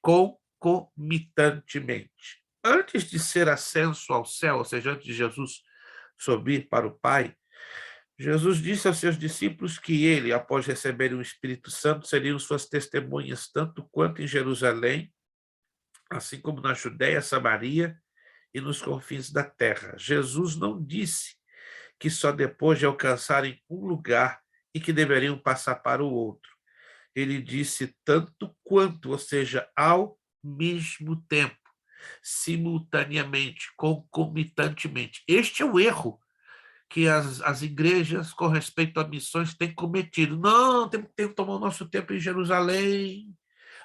concomitantemente. Antes de ser ascenso ao céu, ou seja, antes de Jesus subir para o Pai, Jesus disse aos seus discípulos que ele, após receber o Espírito Santo, seriam suas testemunhas, tanto quanto em Jerusalém, assim como na Judeia, Samaria e nos confins da terra. Jesus não disse que só depois de alcançarem um lugar e que deveriam passar para o outro. Ele disse tanto quanto, ou seja, ao mesmo tempo, simultaneamente, concomitantemente. Este é o erro que as igrejas, com respeito a missões, têm cometido. Não, temos que tomar o nosso tempo em Jerusalém.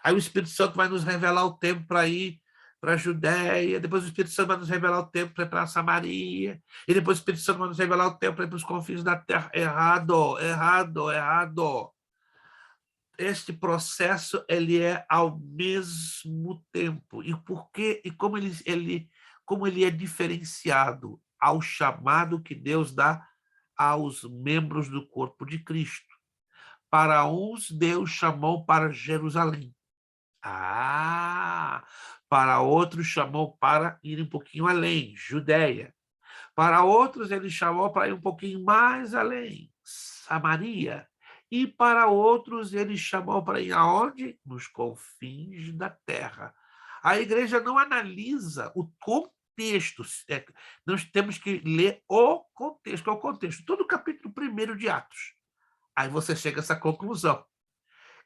Aí o Espírito Santo vai nos revelar o tempo para ir para a Judéia, depois o Espírito Santo vai nos revelar o tempo para ir para a Samaria, e depois o Espírito Santo vai nos revelar o tempo para ir para os confins da terra. Errado, errado, errado. Este processo ele é ao mesmo tempo. E por quê? E como ele é diferenciado ao chamado que Deus dá aos membros do corpo de Cristo. Para uns, Deus chamou para Jerusalém. Para outros, chamou para ir um pouquinho além, Judéia. Para outros, ele chamou para ir um pouquinho mais além, Samaria. E para outros, ele chamou para ir aonde? Nos confins da terra. A igreja não analisa o contexto. Nós temos que ler o contexto. Qual é o contexto? Todo o capítulo 1 de Atos. Aí você chega a essa conclusão,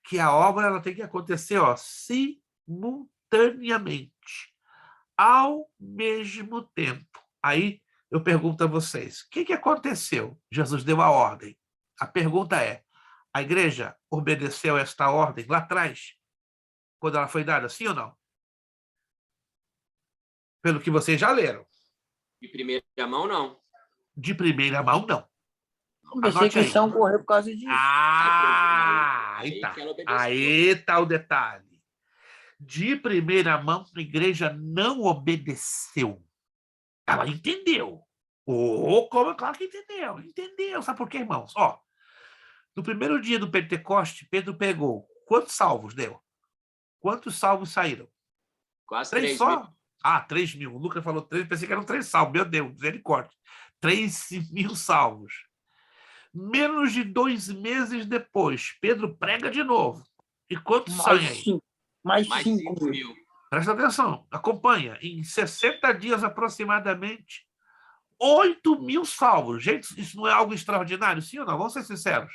que a obra ela tem que acontecer simultaneamente, ao mesmo tempo. Aí eu pergunto a vocês, o que aconteceu? Jesus deu a ordem. A pergunta é, a igreja obedeceu esta ordem lá atrás, quando ela foi dada, sim ou não? Pelo que vocês já leram. De primeira mão, não. De primeira mão, não. A perseguição correu por causa disso. Aí está o detalhe. De primeira mão, a igreja não obedeceu. Ela entendeu. Como? Claro que entendeu. Entendeu. Sabe por quê, irmãos? Ó, no primeiro dia do Pentecoste, Pedro pegou. Quantos salvos deu? Quantos salvos saíram? Quase 3 3 mil. só? 3 mil. O Lucas falou 3, pensei que eram 3 salvos. Meu Deus, misericórdia. 3 mil salvos. Menos de 2 meses depois, Pedro prega de novo. E quantos saem aí? Mais Mais 5 5 mil. mil. Presta atenção, acompanha. Em 60 dias aproximadamente, 8 mil salvos. Gente, isso não é algo extraordinário, sim ou não? Vamos ser sinceros.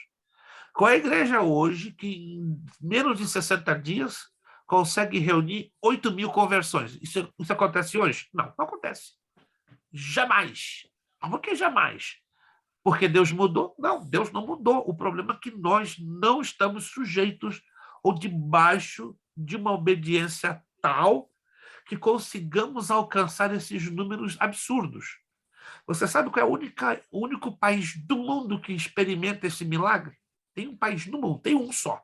Qual é a igreja hoje que em menos de 60 dias consegue reunir 8 mil conversões? Isso acontece hoje? Não, não acontece. Jamais. Por que jamais? Porque Deus mudou? Não, Deus não mudou. O problema é que nós não estamos sujeitos ou debaixo de uma obediência tal que consigamos alcançar esses números absurdos. Você sabe qual é o único país do mundo que experimenta esse milagre? Tem um país no mundo, tem um só,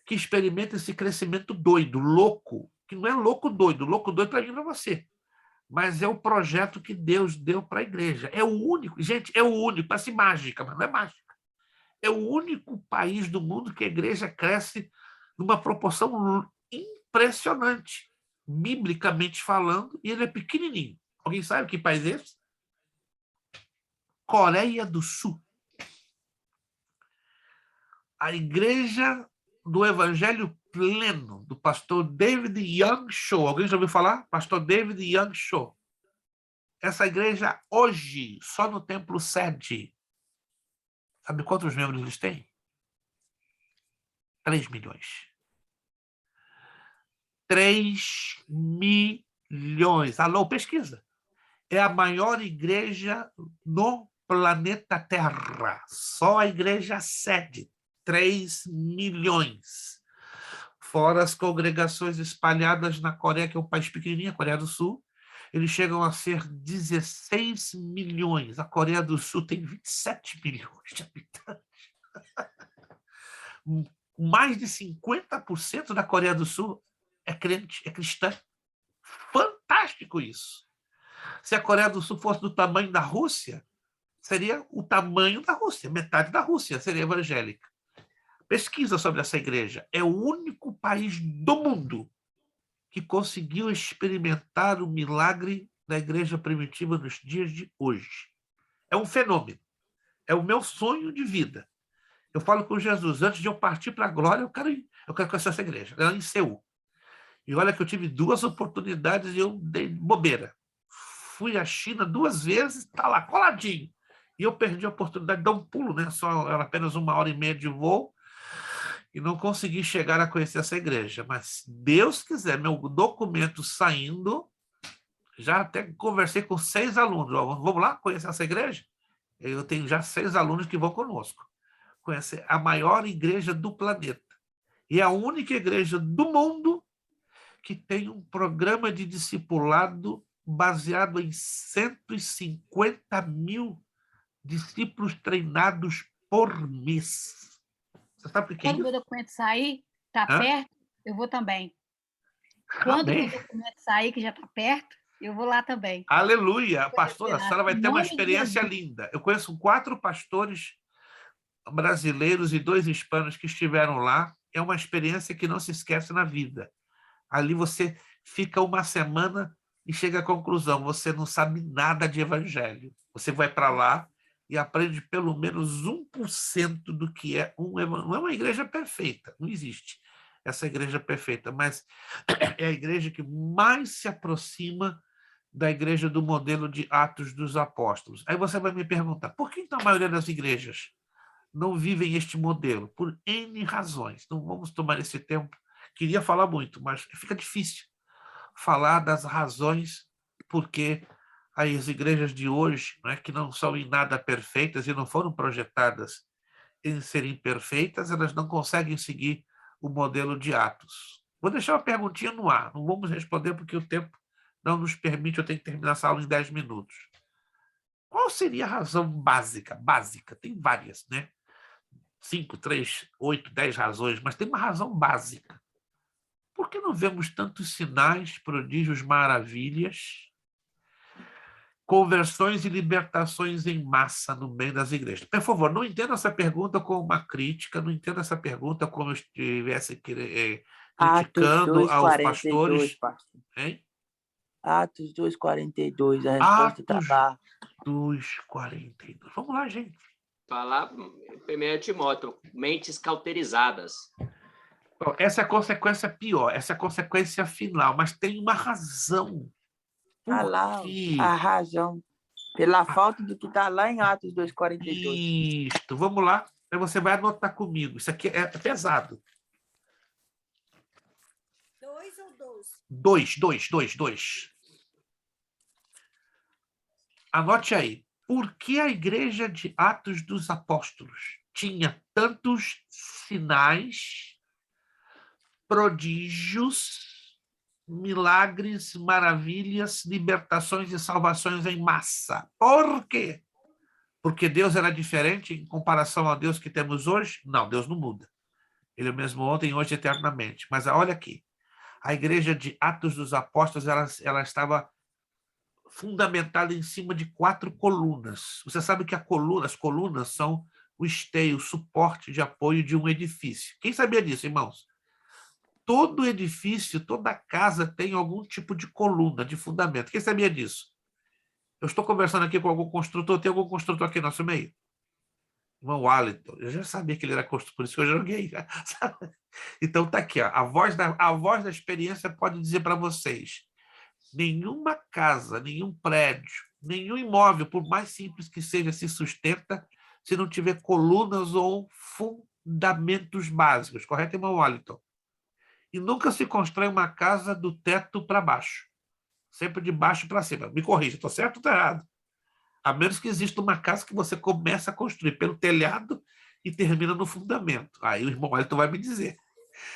que experimenta esse crescimento doido, louco, que não é louco doido para mim e para você. Mas é o projeto que Deus deu para a igreja. É o único, gente, é o único, parece mágica, mas não é mágica. É o único país do mundo que a igreja cresce numa proporção impressionante, biblicamente falando, e ele é pequenininho. Alguém sabe que país é esse? Coreia do Sul. A igreja do Evangelho Pleno, do pastor David Young Cho. Alguém já ouviu falar? Pastor David Young Cho. Essa igreja, hoje, só no templo sede, sabe quantos membros eles têm? 3 milhões. 3 milhões. Alô, pesquisa. É a maior igreja no planeta Terra. Só a igreja sede. 3 milhões. Fora as congregações espalhadas na Coreia, que é um país pequenininho, a Coreia do Sul, eles chegam a ser 16 milhões. A Coreia do Sul tem 27 milhões de habitantes. Mais de 50% da Coreia do Sul é crente, é cristã. Fantástico isso. Se a Coreia do Sul fosse do tamanho da Rússia, seria o tamanho da Rússia, metade da Rússia seria evangélica. Pesquisa sobre essa igreja. É o único país do mundo que conseguiu experimentar o milagre da igreja primitiva nos dias de hoje. É um fenômeno. É o meu sonho de vida. Eu falo com Jesus, antes de eu partir para a glória, eu quero conhecer essa igreja. Ela é em Seul. E olha que eu tive 2 oportunidades e eu dei bobeira. Fui à China 2 vezes, está lá, coladinho. E eu perdi a oportunidade de dar um pulo, né? Só era apenas 1h30 de voo. E não consegui chegar a conhecer essa igreja. Mas, se Deus quiser, meu documento saindo, já até conversei com 6 alunos. Vamos lá conhecer essa igreja? Eu tenho já 6 alunos que vão conosco. Conhecer a maior igreja do planeta. E é a única igreja do mundo que tem um programa de discipulado baseado em 150 mil discípulos treinados por mês. Você sabe o que é Quando o isso? meu documento sair, está perto, eu vou também. Quando o meu documento sair, que já está perto, eu vou lá também. Aleluia! Pastora, a senhora vai ter uma Em nome de experiência Jesus. linda. Eu conheço 4 pastores brasileiros e 2 hispanos que estiveram lá. É uma experiência que não se esquece na vida. Ali você fica uma semana e chega à conclusão, você não sabe nada de evangelho. Você vai para lá e aprende pelo menos 1% do que é um evangelho. Não é uma igreja perfeita, não existe essa igreja perfeita, mas é a igreja que mais se aproxima da igreja do modelo de Atos dos Apóstolos. Aí você vai me perguntar, por que então a maioria das igrejas não vivem este modelo? Por N razões. Não vamos tomar esse tempo. Queria falar muito, mas fica difícil falar das razões porque as igrejas de hoje, né, que não são em nada perfeitas e não foram projetadas em serem perfeitas, elas não conseguem seguir o modelo de Atos. Vou deixar uma perguntinha no ar, não vamos responder porque o tempo não nos permite, eu tenho que terminar essa aula em 10 minutos. Qual seria a razão básica? Básica, tem várias, né? 5, 3, 8, 10 razões, mas tem uma razão básica. Por que não vemos tantos sinais, prodígios, maravilhas conversões e libertações em massa no meio das igrejas. Por favor, não entenda essa pergunta como uma crítica, não entenda essa pergunta como eu estivesse Atos criticando aos 2:42, pastores. pastor. Hein? Atos 2:42, a resposta está Atos lá. 2:42. Vamos lá, gente. Falar 1 Timóteo, mentes cauterizadas. Bom, essa é a consequência pior, essa é a consequência final, mas tem uma razão. Está lá Porque a razão. Pela falta do que está lá em Atos 2:42. isto, vamos lá, aí você vai anotar comigo. Isso aqui é pesado. 2 ou 2. Anote aí. Por que a igreja de Atos dos Apóstolos tinha tantos sinais, prodígios, milagres, maravilhas, libertações e salvações em massa? Por quê? Porque Deus era diferente em comparação ao Deus que temos hoje? Não, Deus não muda. Ele é o mesmo ontem, hoje e eternamente. Mas olha aqui, a igreja de Atos dos Apóstolos, ela estava fundamentada em cima de 4 colunas. Você sabe que as colunas são o esteio, o suporte de apoio de um edifício. Quem sabia disso, irmãos? Todo edifício, toda casa tem algum tipo de coluna, de fundamento. Quem sabia disso? Eu estou conversando aqui com algum construtor, tem algum construtor aqui no nosso meio? Irmão Wallington, eu já sabia que ele era construtor, por isso que eu joguei. Então tá aqui, ó, a voz da experiência pode dizer para vocês: nenhuma casa, nenhum prédio, nenhum imóvel, por mais simples que seja, se sustenta se não tiver colunas ou fundamentos básicos, correto, irmão Wallington? E nunca se constrói uma casa do teto para baixo, sempre de baixo para cima. Me corrija, estou certo ou estou errado? A menos que exista uma casa que você começa a construir pelo telhado e termina no fundamento. Aí o irmão Wellington vai me dizer.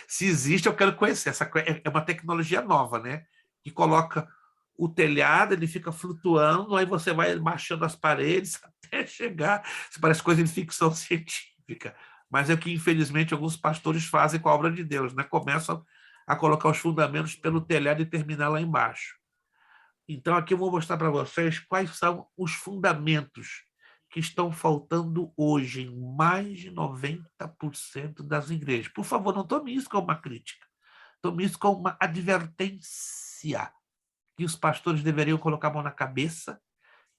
Se existe, eu quero conhecer. Essa é uma tecnologia nova, né? Que coloca o telhado, ele fica flutuando, aí você vai baixando as paredes até chegar. Isso parece coisa de ficção científica. Mas é o que, infelizmente, alguns pastores fazem com a obra de Deus, né? Começam a colocar os fundamentos pelo telhado e terminar lá embaixo. Então, aqui eu vou mostrar para vocês quais são os fundamentos que estão faltando hoje em mais de 90% das igrejas. Por favor, não tome isso como uma crítica. Tome isso como uma advertência que os pastores deveriam colocar a mão na cabeça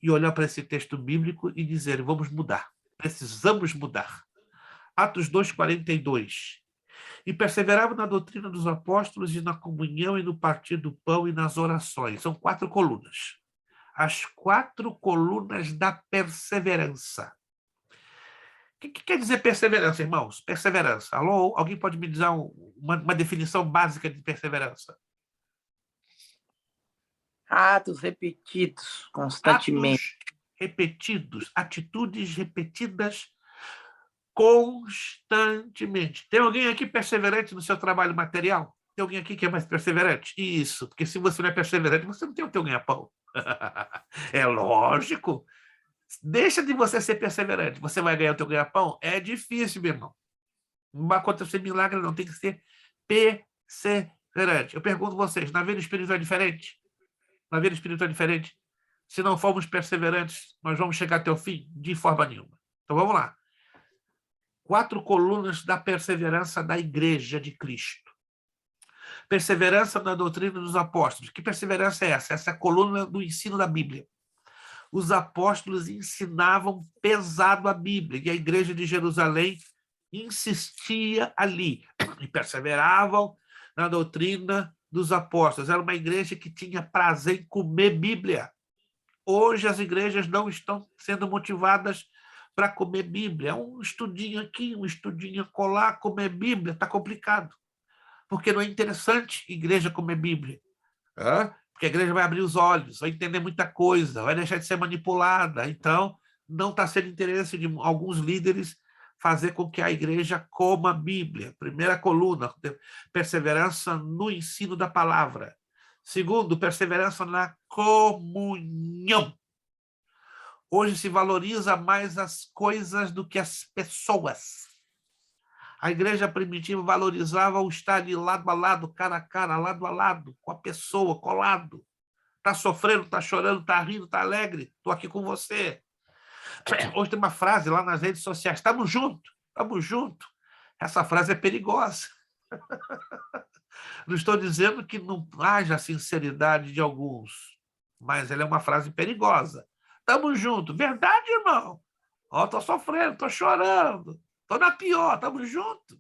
e olhar para esse texto bíblico e dizer: vamos mudar, precisamos mudar. Atos 2:42. E perseveravam na doutrina dos apóstolos e na comunhão e no partir do pão e nas orações. São 4 colunas. As 4 colunas da perseverança. O que quer dizer perseverança, irmãos? Perseverança. Alô? Alguém pode me dizer uma definição básica de perseverança? Atos repetidos constantemente. Atos repetidos, atitudes repetidas constantemente. Tem alguém aqui perseverante no seu trabalho material? Tem alguém aqui que é mais perseverante? Isso, porque se você não é perseverante, você não tem o teu ganha-pão. É lógico. Deixa de você ser perseverante. Você vai ganhar o teu ganha-pão? É difícil, meu irmão. Não vai acontecer milagre, não. Tem que ser perseverante. Eu pergunto a vocês, na vida espiritual é diferente? Na vida espiritual é diferente? Se não formos perseverantes, nós vamos chegar até o fim? De forma nenhuma. Então vamos lá. 4 colunas da perseverança da Igreja de Cristo. Perseverança na doutrina dos apóstolos. Que perseverança é essa? Essa é a coluna do ensino da Bíblia. Os apóstolos ensinavam pesado a Bíblia, e a Igreja de Jerusalém insistia ali, e perseveravam na doutrina dos apóstolos. Era uma igreja que tinha prazer em comer Bíblia. Hoje as igrejas não estão sendo motivadas para comer Bíblia. Um estudinho aqui, um estudinho acolá, comer Bíblia, está complicado. Porque não é interessante igreja comer Bíblia. Porque a igreja vai abrir os olhos, vai entender muita coisa, vai deixar de ser manipulada. Então, não está sendo interesse de alguns líderes fazer com que a igreja coma a Bíblia. Primeira coluna, perseverança no ensino da palavra. Segundo, perseverança na comunhão. Hoje se valoriza mais as coisas do que as pessoas. A igreja primitiva valorizava o estar ali lado a lado, cara a cara, lado a lado, com a pessoa, colado. Está sofrendo, está chorando, está rindo, está alegre? Estou aqui com você. Hoje tem uma frase lá nas redes sociais, estamos juntos, estamos juntos. Essa frase é perigosa. Não estou dizendo que não haja sinceridade de alguns, mas ela é uma frase perigosa. Estamos juntos. Verdade, irmão? Ó, estou sofrendo, estou chorando, estou na pior, estamos juntos.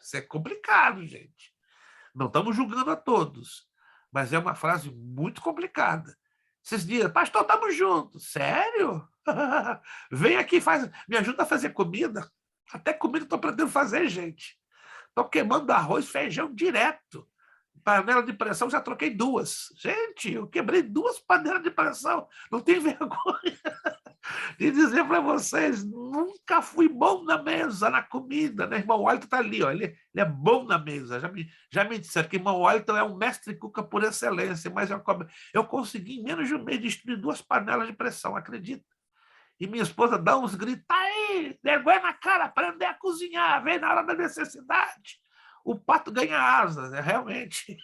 Isso é complicado, gente. Não estamos julgando a todos, mas é uma frase muito complicada. Esses dias, pastor, estamos juntos. Sério? Vem aqui, me ajuda a fazer comida. Até comida estou aprendendo a fazer, gente. Estou queimando arroz, feijão direto. Panela de pressão, já troquei 2. Gente, eu quebrei 2 panelas de pressão. Não tenho vergonha de dizer para vocês, nunca fui bom na mesa, na comida. Né? Irmão Wellington está ali, ó, ele é bom na mesa. Já me disseram que irmão Wellington é um mestre cuca por excelência, mas eu consegui, em menos de um mês, destruir 2 panelas de pressão, acredita? E minha esposa dá uns gritos, aí, vergonha na cara, aprender a cozinhar, vem na hora da necessidade. O pato ganha asas, realmente.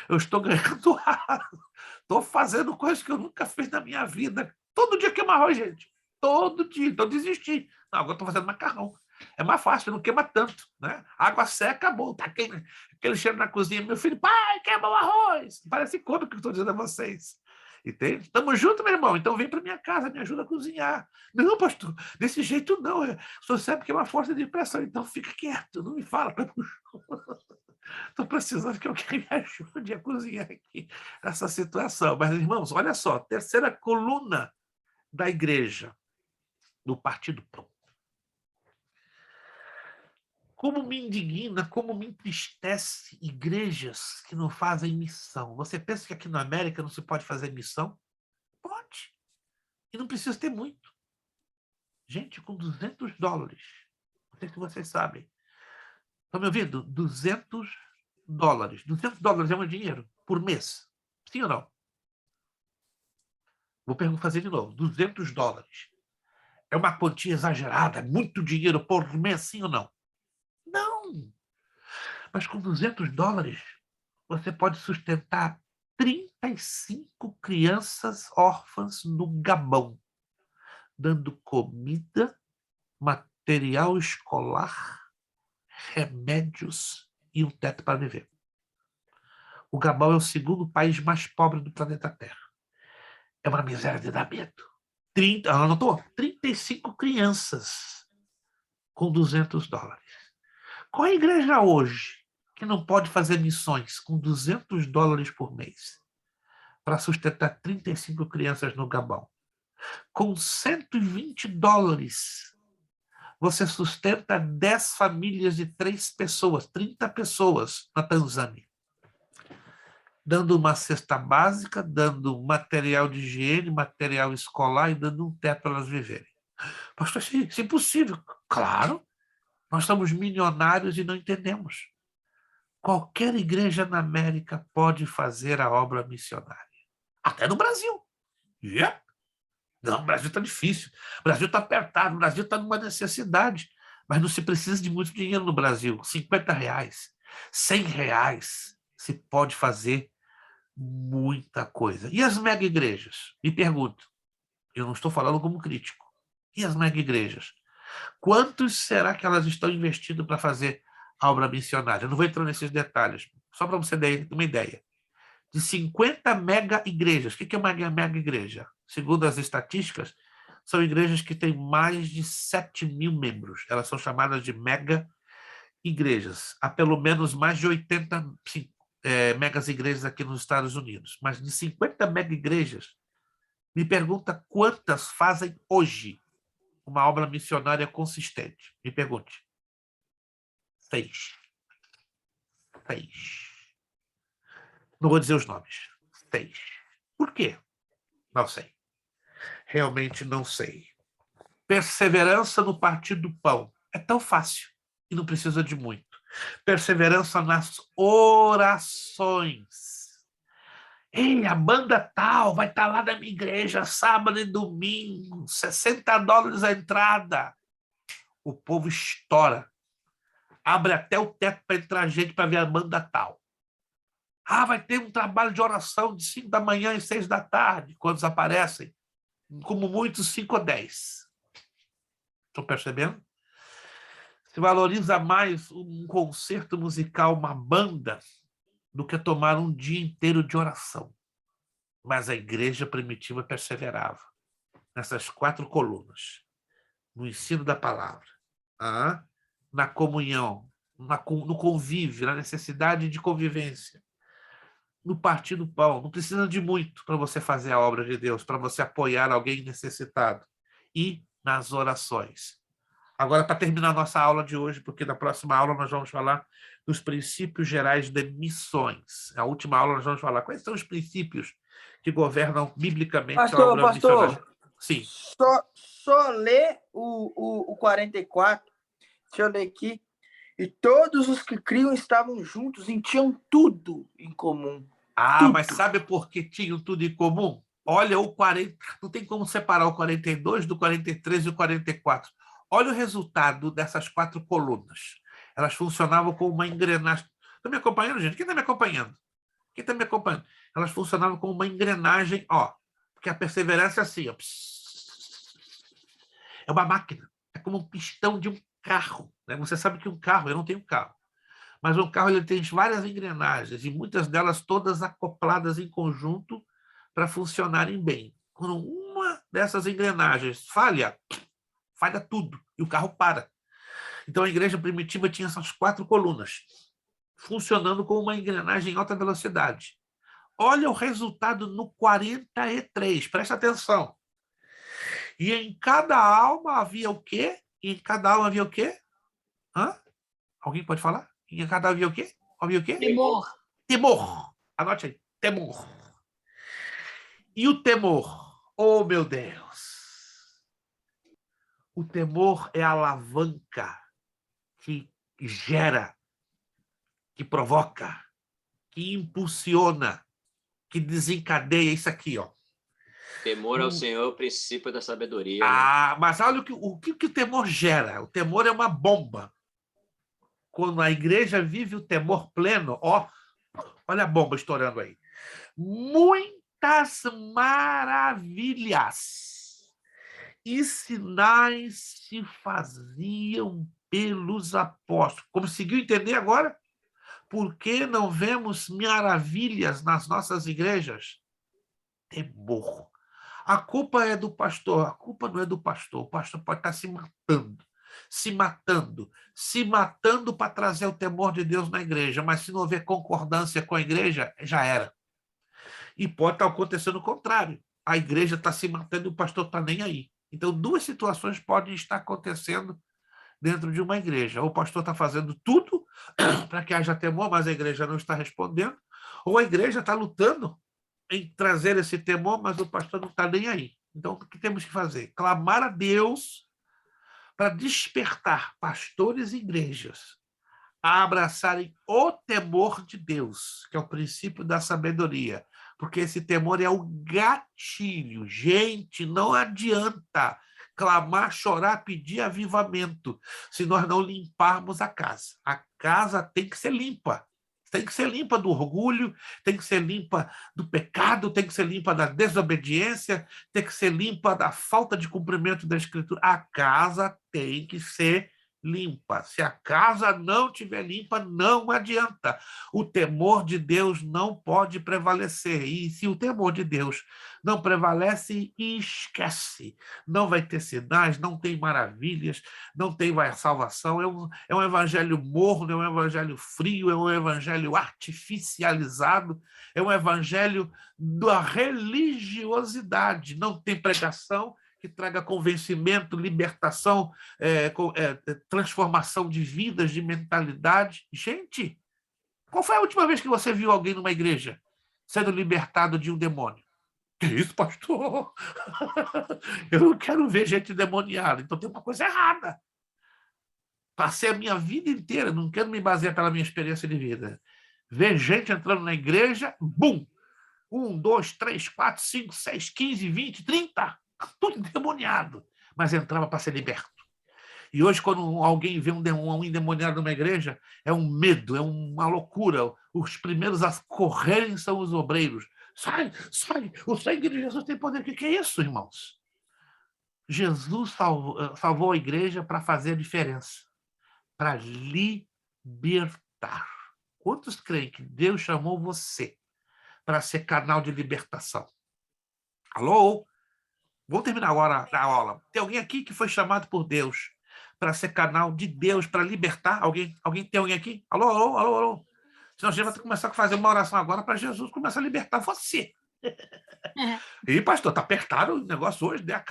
Eu estou ganhando asas. Estou fazendo coisas que eu nunca fiz na minha vida. Todo dia queima arroz, gente. Todo dia. Então desisti. Não, agora estou fazendo macarrão. É mais fácil, não queima tanto. Né? Água seca, acabou. Tá aquele cheiro na cozinha. Meu filho, pai, queima o arroz. Parece cômico que eu estou dizendo a vocês. Entende? Estamos juntos, meu irmão. Então vem para minha casa, me ajuda a cozinhar. Não, pastor, desse jeito não. O senhor sabe que é uma força de pressão, então fica quieto, não me fala. Estou precisando que alguém me ajude a cozinhar aqui essa situação. Mas, irmãos, olha só, terceira coluna da igreja, do Partido Pão. Como me indigna, como me entristece igrejas que não fazem missão. Você pensa que aqui na América não se pode fazer missão? Pode. E não precisa ter muito. Gente, com $200. Não sei se vocês sabem. Estão me ouvindo? $200. $200 é um dinheiro por mês. Sim ou não? Vou fazer de novo. $200. É uma quantia exagerada, é muito dinheiro por mês, sim ou não? Não. Mas com $200, você pode sustentar 35 crianças órfãs no Gabão, dando comida, material escolar, remédios e um teto para viver. O Gabão é o segundo país mais pobre do planeta Terra. É uma miséria de dar medo. 35 crianças com $200. Qual é a igreja hoje que não pode fazer missões com $200 por mês para sustentar 35 crianças no Gabão? Com $120, você sustenta 10 famílias de 3 pessoas, 30 pessoas na Tanzânia, dando uma cesta básica, dando material de higiene, material escolar e dando um teto para elas viverem. Pastor, isso é impossível. Claro, nós somos milionários e não entendemos. Qualquer igreja na América pode fazer a obra missionária. Até no Brasil. Yeah. Não, o Brasil está difícil. O Brasil está apertado. O Brasil está numa necessidade. Mas não se precisa de muito dinheiro no Brasil. R$50, R$100. Se pode fazer muita coisa. E as mega igrejas? Me pergunto. Eu não estou falando como crítico. E as mega igrejas? Quantos será que elas estão investindo para fazer a obra missionária? Eu não vou entrar nesses detalhes, só para você ter uma ideia. De 50 mega igrejas. O que é uma mega igreja? Segundo as estatísticas, são igrejas que têm mais de 7.000 membros. Elas são chamadas de mega igrejas. Há pelo menos mais de 80 megas igrejas aqui nos Estados Unidos. Mas de 50 mega igrejas, me pergunta quantas fazem hoje uma obra missionária consistente. Me pergunte. 6. Não vou dizer os nomes. 6. Por quê? Não sei. Realmente não sei. Perseverança no Partido Pão. É tão fácil e não precisa de muito. Perseverança nas orações. Ei, a banda tal vai estar lá na minha igreja sábado e domingo, $60 a entrada. O povo estoura. Abre até o teto para entrar gente para ver a banda tal. Ah, vai ter um trabalho de oração de 5 da manhã e 6 da tarde, quando aparecem, como muitos 5 ou 10. Estão percebendo? Se valoriza mais um concerto musical, uma banda, do que tomar um dia inteiro de oração. Mas a igreja primitiva perseverava nessas 4 colunas, no ensino da palavra, na comunhão, no convívio, na necessidade de convivência, no partir do pão. Não precisa de muito para você fazer a obra de Deus, para você apoiar alguém necessitado. E nas orações. Agora, para terminar a nossa aula de hoje, porque na próxima aula nós vamos falar dos princípios gerais de missões. Na última aula nós vamos falar quais são os princípios que governam biblicamente a obra missionária. Sim. Só ler o 44. Deixa eu ler aqui. E todos os que criam estavam juntos e tinham tudo em comum. Tudo. Mas sabe por que tinham tudo em comum? Olha o 40, não tem como separar o 42 do 43 e o 44. Olha o resultado dessas 4 colunas. Elas funcionavam como uma engrenagem. Estão me acompanhando, gente? Quem está me acompanhando? Quem está me acompanhando? Elas funcionavam como uma engrenagem, porque a perseverança é assim, é uma máquina, é como um pistão de um carro. Né? Você sabe que um carro, eu não tenho carro, mas um carro ele tem várias engrenagens, e muitas delas todas acopladas em conjunto para funcionarem bem. Quando uma dessas engrenagens falha tudo, e o carro para. Então, a igreja primitiva tinha essas 4 colunas, funcionando como uma engrenagem em alta velocidade. Olha o resultado no 43, presta atenção. E em cada alma havia o quê? Em cada alma havia o quê? Alguém pode falar? Em cada alma havia o quê? Havia o quê? Temor. Temor. Anote aí, temor. E o temor? Oh, meu Deus! O temor é a alavanca que gera, que provoca, que impulsiona, que desencadeia isso aqui, Temor ao Senhor é o princípio da sabedoria. Mas olha o que o temor gera. O temor é uma bomba. Quando a igreja vive o temor pleno, olha a bomba estourando aí. Muitas maravilhas e sinais se faziam pelos apóstolos. Conseguiu entender agora? Por que não vemos maravilhas nas nossas igrejas? Temor. A culpa é do pastor. A culpa não é do pastor. O pastor pode estar se matando para trazer o temor de Deus na igreja, mas se não houver concordância com a igreja, já era. E pode estar acontecendo o contrário. A igreja está se matando e o pastor está nem aí. Então, 2 situações podem estar acontecendo dentro de uma igreja. Ou o pastor está fazendo tudo para que haja temor, mas a igreja não está respondendo. Ou a igreja está lutando em trazer esse temor, mas o pastor não está nem aí. Então, o que temos que fazer? Clamar a Deus para despertar pastores e igrejas a abraçarem o temor de Deus, que é o princípio da sabedoria. Porque esse temor é o gatilho. Gente, não adianta clamar, chorar, pedir avivamento se nós não limparmos a casa. A casa tem que ser limpa. Tem que ser limpa do orgulho, tem que ser limpa do pecado, tem que ser limpa da desobediência, tem que ser limpa da falta de cumprimento da Escritura. A casa tem que ser limpa. Se a casa não estiver limpa, não adianta. O temor de Deus não pode prevalecer. E se o temor de Deus não prevalece, esquece. Não vai ter sinais, não tem maravilhas, não tem salvação. É um evangelho morno, é um evangelho frio, é um evangelho artificializado, é um evangelho da religiosidade. Não tem pregação que traga convencimento, libertação, transformação de vidas, de mentalidade. Gente, qual foi a última vez que você viu alguém numa igreja sendo libertado de um demônio? Que isso, pastor? Eu não quero ver gente endemoniada, então tem uma coisa errada. Passei a minha vida inteira, não quero me basear pela minha experiência de vida. Ver gente entrando na igreja, bum! 1, 2, 3, 4, 5, 6, 15, 20, 30... tudo endemoniado, mas entrava para ser liberto. E hoje, quando alguém vê um endemoniado numa igreja, é um medo, é uma loucura. Os primeiros a correrem são os obreiros. Sai, sai, o sangue de Jesus tem poder. O que é isso, irmãos? Jesus salvou a igreja para fazer a diferença, para libertar. Quantos creem que Deus chamou você para ser canal de libertação? Alô? Vamos terminar agora a aula. Tem alguém aqui que foi chamado por Deus para ser canal de Deus, para libertar? Tem alguém aqui? Alô, alô, alô, alô? Senão a gente vai ter que começar a fazer uma oração agora para Jesus começar a libertar você. E, pastor, está apertado o negócio hoje, né?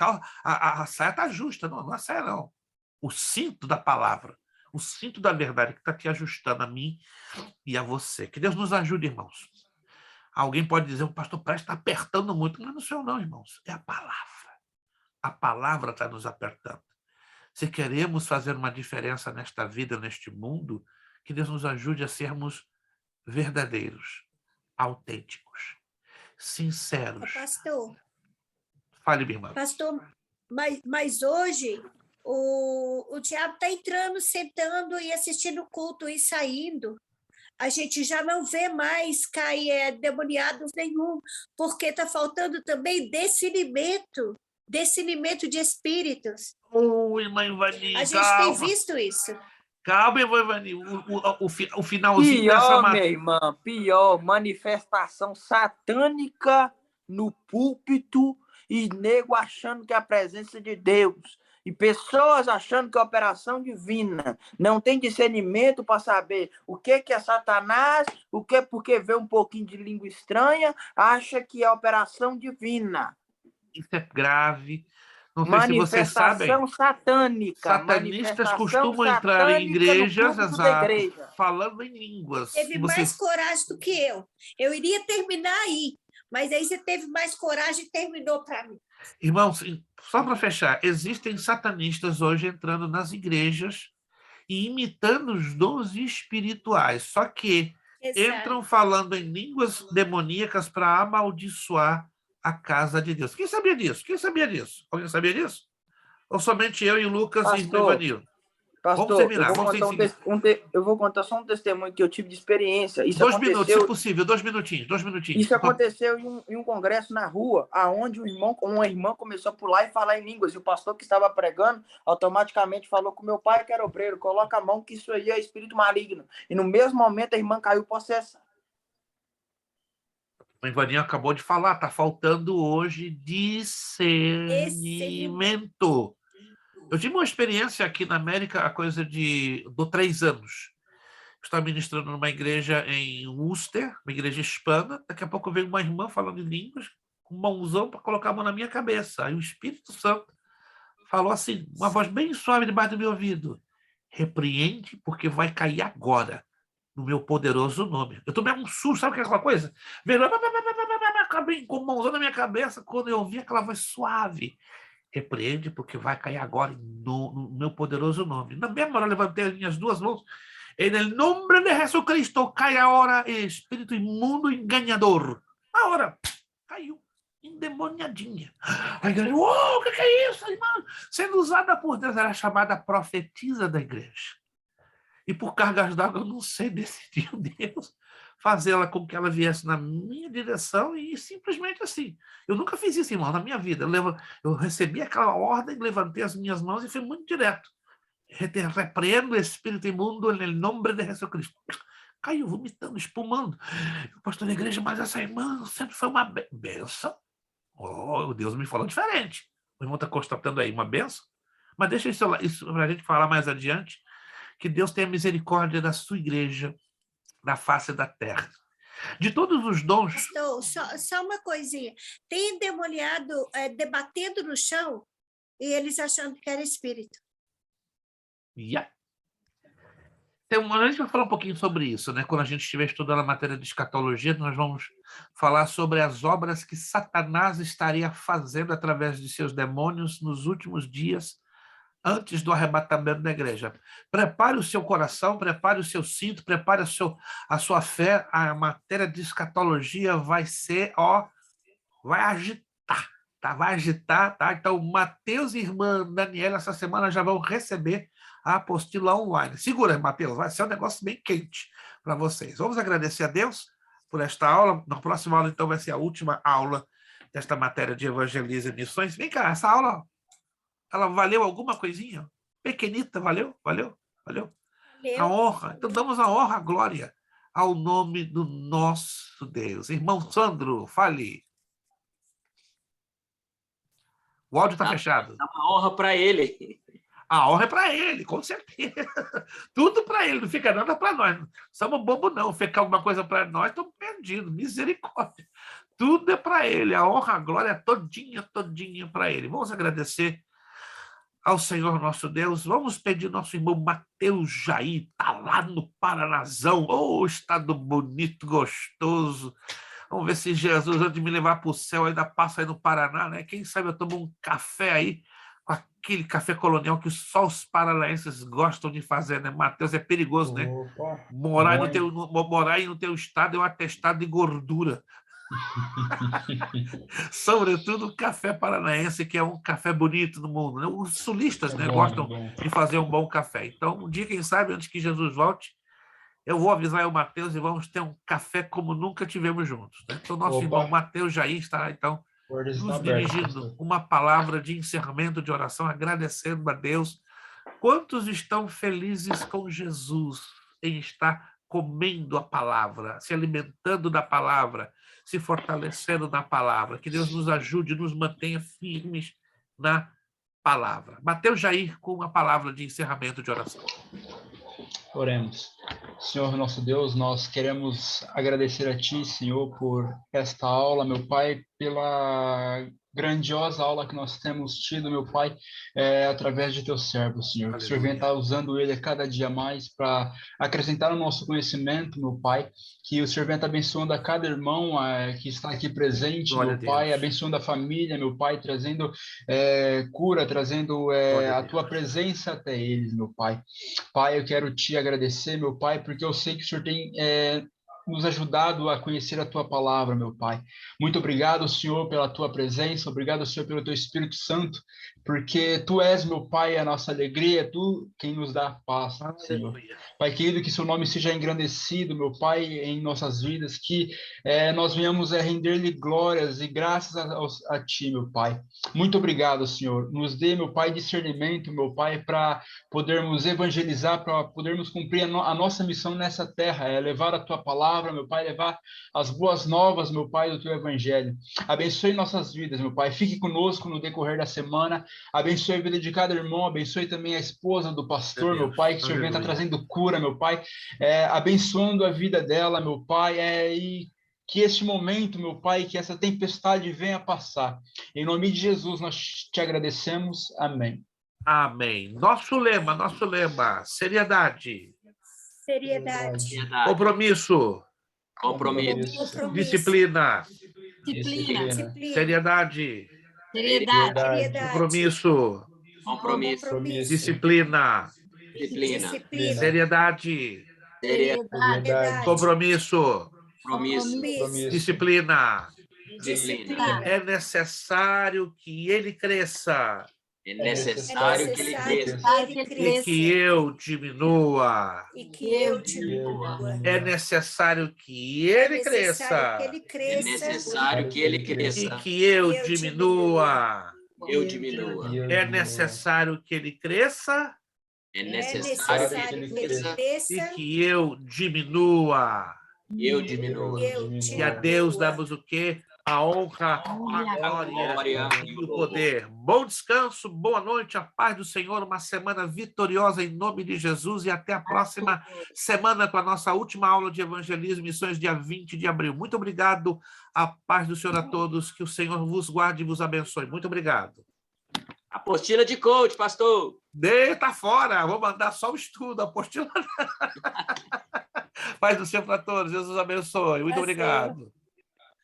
A saia está justa. Não é saia, não. O cinto da palavra, o cinto da verdade que está te ajustando a mim e a você. Que Deus nos ajude, irmãos. Alguém pode dizer, o pastor Prestes está apertando muito. Mas não sou eu, não, irmãos. É a palavra. A palavra está nos apertando. Se queremos fazer uma diferença nesta vida, neste mundo, que Deus nos ajude a sermos verdadeiros, autênticos, sinceros. Pastor, Fale, minha irmã. pastor, mas hoje o diabo está entrando, sentando e assistindo o culto e saindo. A gente já não vê mais demoniados nenhum, porque está faltando também discernimento de espíritos. Irmã Ivani, A gente tem visto isso. Calma, irmã Ivani. O finalzinho dessa Pior, minha irmã, pior, manifestação satânica no púlpito e nego achando que é a presença de Deus. E pessoas achando que é operação divina. Não tem discernimento para saber o que é Satanás, porque vê um pouquinho de língua estranha, acha que é operação divina. Isso é grave. Não sei se vocês sabem. Manifestação satânica. Satanistas costumam entrar em igrejas, falando em línguas. Teve mais coragem do que eu. Eu iria terminar aí, mas aí você teve mais coragem e terminou para mim. Irmãos, só para fechar, existem satanistas hoje entrando nas igrejas e imitando os dons espirituais, só que entram falando em línguas demoníacas para amaldiçoar a casa de Deus. Quem sabia disso? Alguém sabia disso? Ou somente eu e o Lucas e o Ivanildo? Pastor, vamos terminar. Eu vou contar só um testemunho que eu tive de experiência. Isso 2 minutos, se possível, 2 minutinhos. Isso aconteceu em um congresso na rua, aonde uma irmã começou a pular e falar em línguas. E o pastor que estava pregando automaticamente falou com meu pai, que era obreiro, coloca a mão que isso aí é espírito maligno. E no mesmo momento a irmã caiu possessa. O Ivaninho acabou de falar, está faltando hoje discernimento. Eu tive uma experiência aqui na América, a coisa de 3 anos. Eu estava ministrando numa igreja em Worcester, uma igreja hispana. Daqui a pouco veio uma irmã falando em línguas, com um mãozão para colocar a mão na minha cabeça. Aí o Espírito Santo falou assim, uma voz bem suave debaixo do meu ouvido: repreende, porque vai cair agora, no meu poderoso nome. Eu tomei um susto, sabe o que é aquela coisa? Acabei com o mãozão na minha cabeça quando eu ouvi aquela voz suave. Repreende, porque vai cair agora no meu poderoso nome. Na mesma hora, eu levantei as minhas 2 mãos. Em nome de Jesus Cristo, cai agora, espírito imundo enganador. A hora, caiu, endemoniadinha. A igreja, o que é isso, irmão? Sendo usada por Deus, era chamada profetisa da igreja. E por cargas d'água, eu não sei, decidiu Deus fazê-la com que ela viesse na minha direção e simplesmente assim. Eu nunca fiz isso, irmão, na minha vida. Eu recebi aquela ordem, levantei as minhas mãos e fui muito direto. Repreendo o espírito imundo em nome de Jesus Cristo. Caiu vomitando, espumando. O pastor da igreja, mas essa irmã sempre foi uma benção. Oh, Deus me falou diferente. O irmão está constatando aí uma benção. Mas deixa isso para a gente falar mais adiante. Que Deus tenha misericórdia da sua igreja na face da terra. De todos os dons... Pastor, só uma coisinha. Tem endemoniado debatendo no chão e eles achando que era espírito. Yeah. Então, a gente vai falar um pouquinho sobre isso, né? Quando a gente estiver estudando a matéria de escatologia, nós vamos falar sobre as obras que Satanás estaria fazendo através de seus demônios nos últimos dias, antes do arrebatamento da igreja. Prepare o seu coração, prepare o seu cinto, prepare a sua fé. A matéria de escatologia vai ser, vai agitar. vai agitar, tá? Então, Mateus e irmã Daniela, essa semana já vão receber a apostila online. Segura, Mateus, vai ser um negócio bem quente para vocês. Vamos agradecer a Deus por esta aula. Na próxima aula, então, vai ser a última aula desta matéria de evangelismo e missões. Vem cá, essa aula, ela valeu alguma coisinha? Pequenita, valeu? Valeu? Valeu? A honra. Então, damos a honra, a glória ao nome do nosso Deus. Irmão Sandro, fale. O áudio está fechado. Dá uma honra para ele. A honra é para ele, com certeza. Tudo para ele, não fica nada para nós. Não somos bobo, não. Ficar alguma coisa para nós, estamos perdidos. Misericórdia. Tudo é para ele. A honra, a glória é todinha para ele. Vamos agradecer ao Senhor nosso Deus. Vamos pedir nosso irmão Mateus Jair, está lá no Paranazão. Oh, estado bonito, gostoso. Vamos ver se Jesus, antes de me levar para o céu, ainda passa aí no Paraná, né? Quem sabe eu tomo um café aí, com aquele café colonial que só os paranaenses gostam de fazer, né? Mateus, é perigoso, né? Opa, Morar aí no teu estado é um atestado de gordura. Sobretudo o café paranaense, que é um café bonito no mundo, né? Os sulistas, né, gostam de fazer um bom café. Então, um dia, quem sabe, antes que Jesus volte, eu vou avisar o Mateus e vamos ter um café como nunca tivemos juntos, né? Então, nosso irmão Mateus Jair estará, então, nos dirigindo uma palavra de encerramento de oração, agradecendo a Deus. Quantos estão felizes com Jesus em estar comendo a palavra, se alimentando da palavra, se fortalecendo na palavra? Que Deus nos ajude, nos mantenha firmes na palavra. Mateus Jair, com uma palavra de encerramento de oração. Oremos. Senhor nosso Deus, nós queremos agradecer a Ti, Senhor, por esta aula, meu Pai, pela grandiosa aula que nós temos tido, meu Pai, através de Teu servo, Senhor. Que o Senhor venha estar usando ele a cada dia mais para acrescentar no nosso conhecimento, meu Pai. Que o Senhor venha estar abençoando a cada irmão que está aqui presente, meu Pai, abençoando a família, meu Pai, trazendo cura, trazendo a Tua presença até eles, meu Pai. Pai, eu quero Te agradecer, meu Pai, porque eu sei que o Senhor tem nos ajudado a conhecer a Tua palavra, meu Pai. Muito obrigado, Senhor, pela Tua presença, obrigado, Senhor, pelo Teu Espírito Santo, porque Tu és, meu Pai, a nossa alegria, Tu quem nos dá a paz, Senhor. Pai querido, que Seu nome seja engrandecido, meu Pai, em nossas vidas, que nós venhamos a render-lhe glórias e graças a Ti, meu Pai. Muito obrigado, Senhor. Nos dê, meu Pai, discernimento, meu Pai, para podermos evangelizar, para podermos cumprir a nossa missão nessa terra, levar a Tua palavra, meu Pai, levar as boas novas, meu Pai, do Teu Evangelho. Abençoe nossas vidas, meu Pai. Fique conosco no decorrer da semana. Abençoe a vida de cada irmão. Abençoe também a esposa do pastor, meu Pai, que o Senhor venha estar trazendo cura, meu Pai. Abençoando a vida dela, meu Pai, e que este momento, meu Pai, que essa tempestade venha passar. Em nome de Jesus, nós Te agradecemos. Amém. Amém. Nosso lema, seriedade. Seriedade. Compromisso. Disciplina. Seriedade. Compromisso. Disciplina. Seriedade. Compromisso. Disciplina. É necessário que ele cresça. É necessário que ele cresça. E que eu diminua. É necessário que ele cresça. É necessário que ele cresça. E que eu diminua. Eu diminua. É necessário que ele cresça. É necessário que ele cresça. E que eu diminua. Eu diminua. E a Deus damos o quê? A honra, a glória e o poder. Bom descanso, boa noite, a paz do Senhor, uma semana vitoriosa em nome de Jesus e até a próxima semana com a nossa última aula de evangelismo e missões, dia 20 de abril. Muito obrigado, a paz do Senhor a todos, que o Senhor vos guarde e vos abençoe. Muito obrigado. Apostila de coach, pastor. Tá fora, vou mandar só o estudo, a apostila. Paz do Senhor para todos, Jesus abençoe. Muito obrigado.